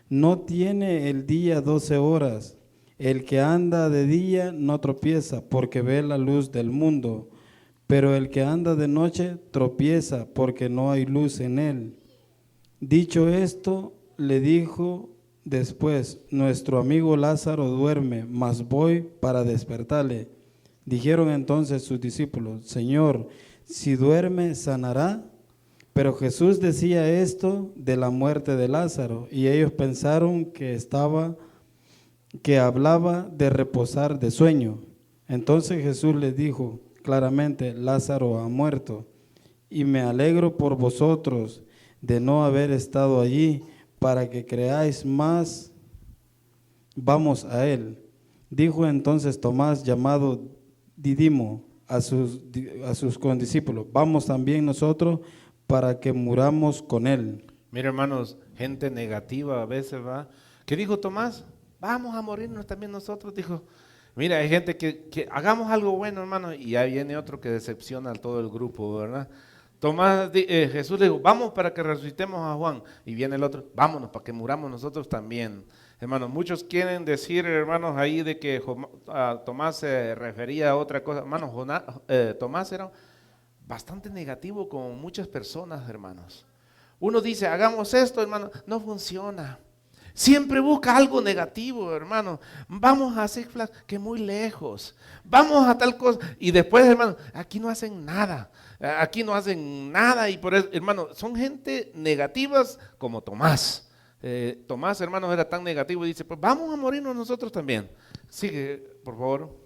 C: no tiene el día 12 horas. El que anda de día no tropieza porque ve la luz del mundo, pero el que anda de noche tropieza porque no hay luz en él. Dicho esto, le dijo después, nuestro amigo Lázaro duerme, mas voy para despertarle. Dijeron entonces sus discípulos, Señor, si duerme, sanará. Pero Jesús decía esto de la muerte de Lázaro, y ellos pensaron que hablaba de reposar de sueño. Entonces Jesús les dijo claramente, Lázaro ha muerto, y me alegro por vosotros de no haber estado allí, para que creáis más. Vamos a él. Dijo entonces Tomás, llamado Didimo, a sus condiscípulos, vamos también nosotros para que muramos con él.
B: Mira, hermanos, gente negativa a veces va. ¿Qué dijo Tomás? Vamos a morirnos también nosotros, dijo. Mira, hay gente que hagamos algo bueno, hermano, y ahí viene otro que decepciona a todo el grupo, ¿verdad? Jesús le dijo, vamos para que resucitemos a Juan. Y viene el otro, vámonos para que muramos nosotros también. Hermanos, muchos quieren decir, hermanos, ahí de que Tomás se refería a otra cosa. Hermanos, Tomás era bastante negativo con muchas personas, hermanos. Uno dice, hagamos esto, hermano, no funciona. Siempre busca algo negativo, hermano. Vamos a Six Flags, que muy lejos. Vamos a tal cosa. Y después, hermano, aquí no hacen nada. Aquí no hacen nada. Y por eso, hermano, son gente negativas como Tomás. Tomás, hermano, era tan negativo y dice, pues vamos a morirnos nosotros también. Sigue, por favor.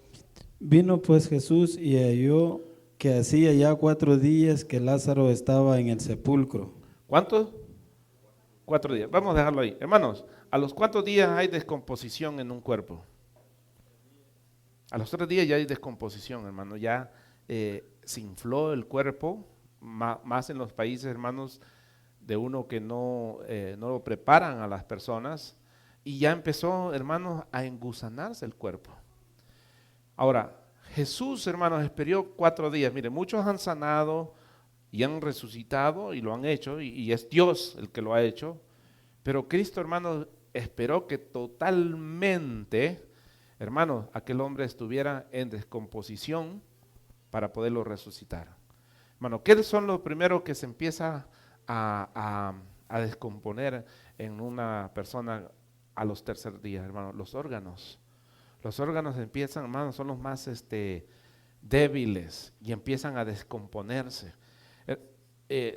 C: Vino pues Jesús y halló que hacía ya 4 días que Lázaro estaba en el sepulcro.
B: ¿Cuántos? 4 días. Vamos a dejarlo ahí. Hermanos, ¿a los cuántos días hay descomposición en un cuerpo? A los 3 días ya hay descomposición, hermano. Ya se infló el cuerpo, más en los países, hermanos, de uno que no lo preparan a las personas. Y ya empezó, hermanos, a engusanarse el cuerpo. Ahora, Jesús, hermanos, esperó 4 días. Mire, muchos han sanado y han resucitado y lo han hecho, y es Dios el que lo ha hecho, pero Cristo, hermanos, esperó que totalmente, hermanos, aquel hombre estuviera en descomposición para poderlo resucitar. Hermano, ¿qué son los primeros que se empieza a descomponer en una persona a los 3 días, hermano? Los órganos. Los órganos empiezan, hermanos, son los más débiles y empiezan a descomponerse.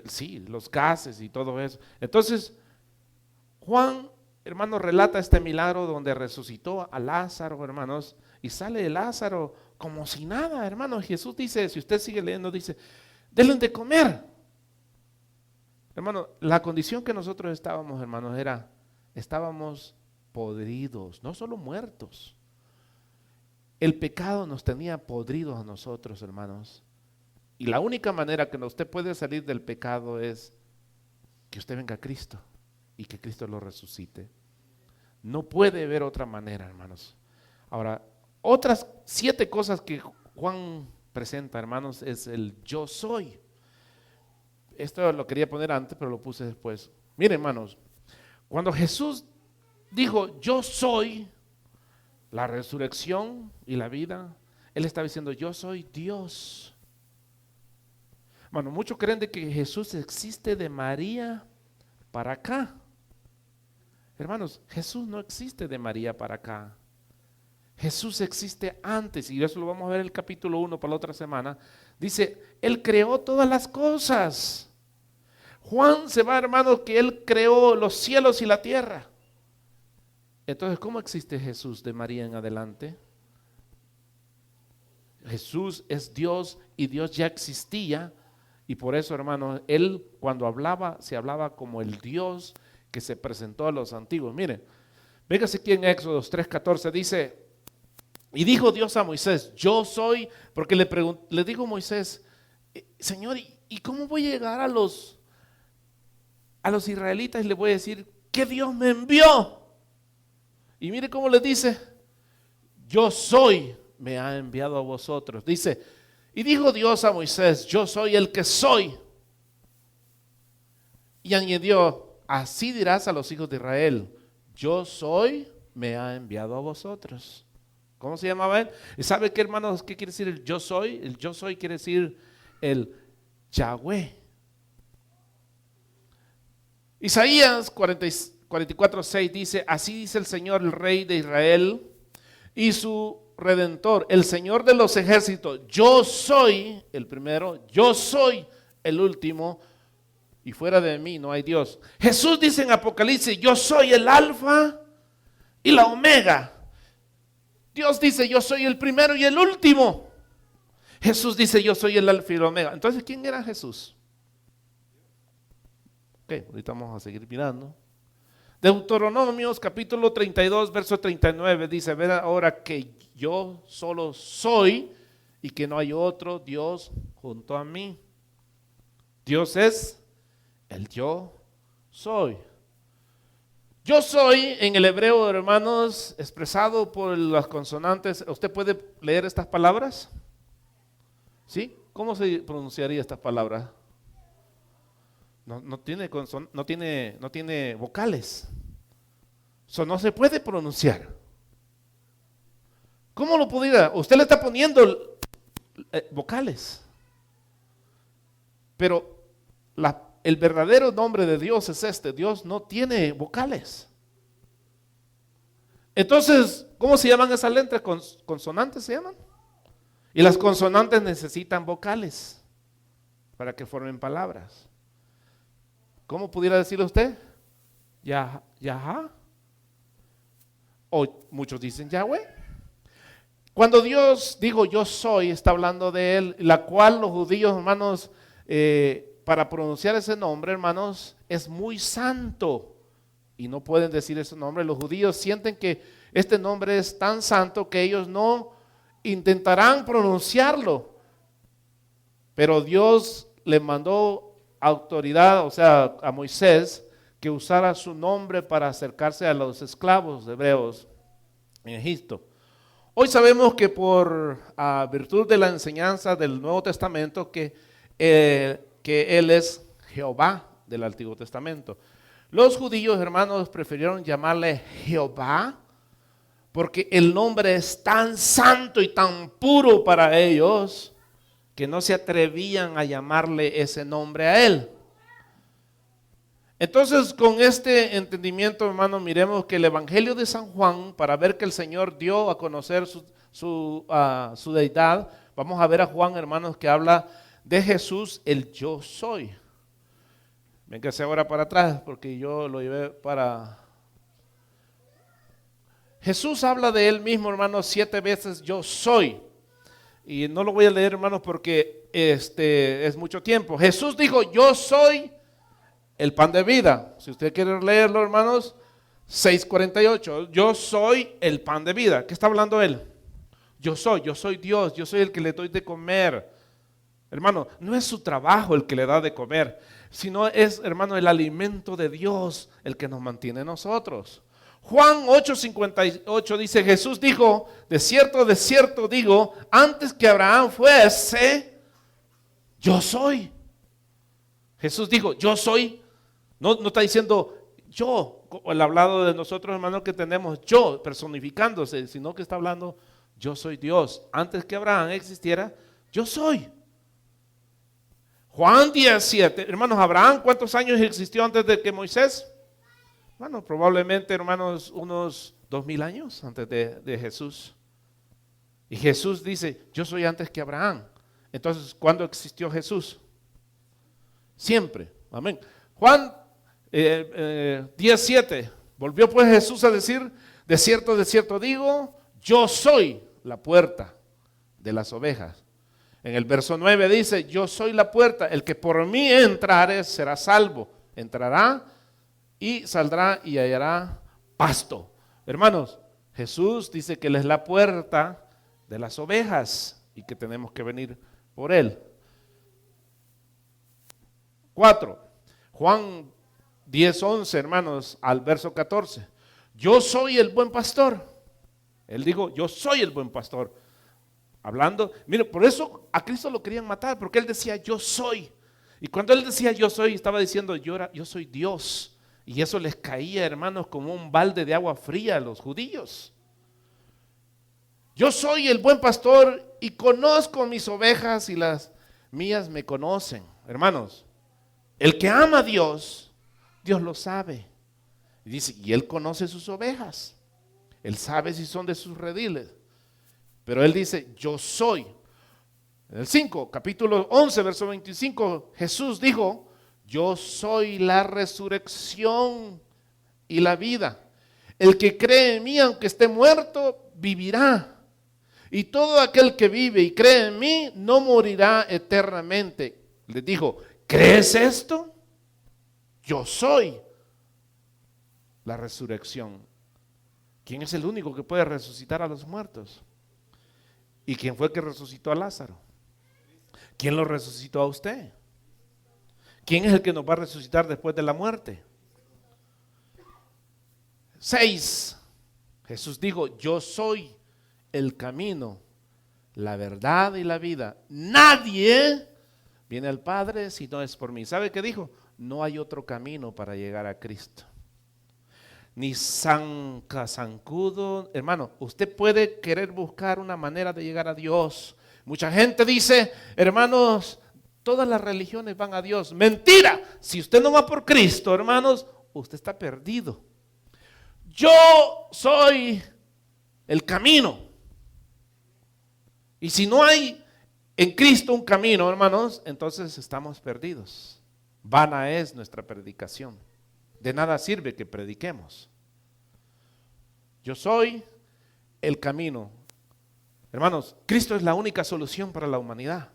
B: Sí, los gases y todo eso. Entonces, Juan, hermano, relata este milagro donde resucitó a Lázaro, hermanos, y sale de Lázaro como si nada, hermanos. Jesús dice, si usted sigue leyendo, dice, denle de comer. Hermano, la condición que nosotros estábamos, hermanos, estábamos podridos, no solo muertos. El pecado nos tenía podridos a nosotros, hermanos. Y la única manera que usted puede salir del pecado es que usted venga a Cristo y que Cristo lo resucite. No puede haber otra manera, hermanos. Ahora, otras 7 cosas que Juan presenta, hermanos, es el yo soy. Esto lo quería poner antes, pero lo puse después. Miren, hermanos, cuando Jesús dijo yo soy la resurrección y la vida, Él estaba diciendo yo soy Dios. Bueno, muchos creen de que Jesús existe de María para acá. Hermanos, Jesús no existe de María para acá. Jesús existe antes, y eso lo vamos a ver en el capítulo 1 para la otra semana. Dice, Él creó todas las cosas. Juan se va, hermanos, que Él creó los cielos y la tierra. Entonces, ¿cómo existe Jesús de María en adelante? Jesús es Dios y Dios ya existía. Y por eso, hermanos, Él cuando hablaba, se hablaba como el Dios que se presentó a los antiguos. Miren, véngase aquí en Éxodo 3:14, dice, y dijo Dios a Moisés, yo soy, porque le dijo Moisés, Señor, ¿y cómo voy a llegar a los israelitas y les voy a decir que Dios me envió? Y mire cómo les dice, yo soy, me ha enviado a vosotros. Dice, y dijo Dios a Moisés, yo soy el que soy. Y añadió, así dirás a los hijos de Israel, yo soy, me ha enviado a vosotros. ¿Cómo se llamaba él? ¿Y sabe qué, hermanos, qué quiere decir el yo soy? El yo soy quiere decir el Yahweh. Isaías 44:6 dice, así dice el Señor, el Rey de Israel y su Redentor, el Señor de los ejércitos, yo soy el primero, yo soy el último, y fuera de mí no hay Dios. Jesús dice en Apocalipsis, yo soy el alfa y la omega. Dios dice, yo soy el primero y el último. Jesús dice, yo soy el alfa y la omega. Entonces, ¿quién era Jesús? Ok, ahorita vamos a seguir mirando. Deuteronomios capítulo 32, verso 39 dice, ver ahora que yo solo soy y que no hay otro Dios junto a mí. Dios es el yo soy. Yo soy en el hebreo, hermanos, expresado por las consonantes. ¿Usted puede leer estas palabras? ¿Sí? ¿Cómo se pronunciaría estas palabras? No tiene vocales. Eso no se puede pronunciar. ¿Cómo lo pudiera? Usted le está poniendo vocales. Pero el verdadero nombre de Dios es este. Dios no tiene vocales. Entonces, ¿cómo se llaman esas letras? ¿Consonantes se llaman? Y las consonantes necesitan vocales para que formen palabras. ¿Cómo pudiera decirlo usted? Yahá. O muchos dicen Yahweh. Cuando Dios dijo yo soy, está hablando de Él, la cual los judíos, hermanos, para pronunciar ese nombre, hermanos, es muy santo. Y no pueden decir ese nombre. Los judíos sienten que este nombre es tan santo que ellos no intentarán pronunciarlo. Pero Dios le mandó autoridad, o sea, a Moisés, que usara su nombre para acercarse a los esclavos hebreos en Egipto. Hoy sabemos que por virtud de la enseñanza del Nuevo Testamento que Él es Jehová del Antiguo Testamento. Los judíos, hermanos, prefirieron llamarle Jehová porque el nombre es tan santo y tan puro para ellos que no se atrevían a llamarle ese nombre a Él. Entonces, con este entendimiento, hermanos, miremos que el Evangelio de San Juan, para ver que el Señor dio a conocer su deidad, vamos a ver a Juan, hermanos, que habla de Jesús, el yo soy. Véngase ahora para atrás, porque yo lo llevé para... Jesús habla de Él mismo, hermanos, 7 veces yo soy. Y no lo voy a leer, hermanos, porque es mucho tiempo. Jesús dijo, yo soy el pan de vida. Si usted quiere leerlo, hermanos, 6:48. Yo soy el pan de vida. ¿Qué está hablando Él? Yo soy Dios, yo soy el que le doy de comer. Hermano, no es su trabajo el que le da de comer, sino es, hermano, el alimento de Dios el que nos mantiene nosotros. Juan 8:58 dice, Jesús dijo, de cierto digo, antes que Abraham fuese, yo soy. Jesús dijo, yo soy. No está diciendo yo, el hablado de nosotros, hermanos, que tenemos yo personificándose, sino que está hablando, yo soy Dios. Antes que Abraham existiera, yo soy. Juan 17, hermanos, Abraham, ¿cuántos años existió antes de que Moisés? Bueno, probablemente, hermanos, unos 2000 años antes de Jesús. Y Jesús dice, yo soy antes que Abraham. Entonces, ¿cuándo existió Jesús? Siempre. Amén. Juan 17. Volvió pues Jesús a decir, de cierto digo, yo soy la puerta de las ovejas. En el verso 9 dice, yo soy la puerta, el que por mí entrare será salvo. Entrará y saldrá y hallará pasto. Hermanos, Jesús dice que Él es la puerta de las ovejas y que tenemos que venir por Él. 4. Juan 10:11, hermanos, al verso 14. Yo soy el buen pastor. Él dijo, yo soy el buen pastor. Hablando, mire, por eso a Cristo lo querían matar, porque Él decía, yo soy. Y cuando Él decía, yo soy, estaba diciendo, yo soy Dios. Y eso les caía, hermanos, como un balde de agua fría a los judíos. Yo soy el buen pastor y conozco mis ovejas y las mías me conocen. Hermanos, el que ama a Dios, Dios lo sabe. Y dice, y Él conoce sus ovejas. Él sabe si son de sus rediles. Pero Él dice, yo soy. En el 5, capítulo 11, verso 25, Jesús dijo, yo soy la resurrección y la vida. El que cree en mí, aunque esté muerto, vivirá. Y todo aquel que vive y cree en mí, no morirá eternamente. Les dijo, ¿crees esto? Yo soy la resurrección. ¿Quién es el único que puede resucitar a los muertos? ¿Y quién fue el que resucitó a Lázaro? ¿Quién lo resucitó a usted? ¿Quién es el que nos va a resucitar después de la muerte? 6. Jesús dijo, yo soy el camino, la verdad y la vida. Nadie viene al Padre si no es por mí. ¿Sabe qué dijo? No hay otro camino para llegar a Cristo. Ni zancudo. Hermano, usted puede querer buscar una manera de llegar a Dios. Mucha gente dice, hermanos, todas las religiones van a Dios. Mentira. Si usted no va por Cristo, hermanos, usted está perdido. Yo soy el camino. Y si no hay en Cristo un camino, hermanos, entonces estamos perdidos. Vana es nuestra predicación. De nada sirve que prediquemos. Yo soy el camino. Hermanos, Cristo es la única solución para la humanidad.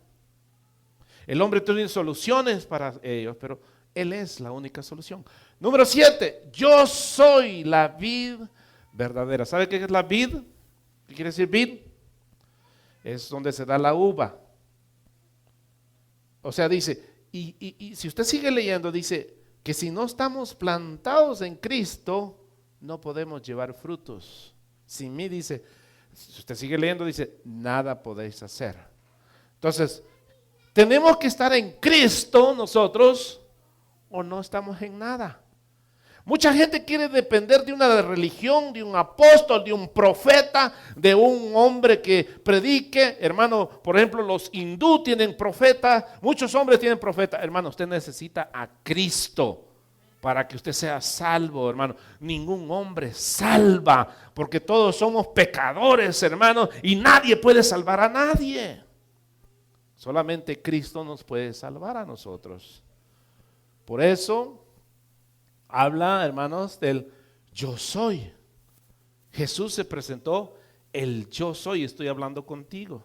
B: El hombre tiene soluciones para ellos, pero Él es la única solución. Número 7, yo soy la vid verdadera. ¿Sabe qué es la vid? ¿Qué quiere decir vid? Es donde se da la uva. O sea, dice, y si usted sigue leyendo, dice que si no estamos plantados en Cristo, no podemos llevar frutos. Sin mí, dice, si usted sigue leyendo, dice, nada podéis hacer. Entonces, tenemos que estar en Cristo nosotros o no estamos en nada. Mucha gente quiere depender de una religión, de un apóstol, de un profeta, de un hombre que predique. Hermano, por ejemplo, los hindú tienen profeta, muchos hombres tienen profeta. Hermano, usted necesita a Cristo para que usted sea salvo, hermano. Ningún hombre salva, porque todos somos pecadores, hermano, y nadie puede salvar a nadie. Solamente Cristo nos puede salvar a nosotros. Por eso habla, hermanos, del yo soy. Jesús se presentó, el yo soy, estoy hablando contigo.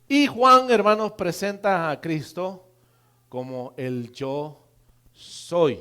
B: Y Juan, hermanos, presenta a Cristo como el yo soy.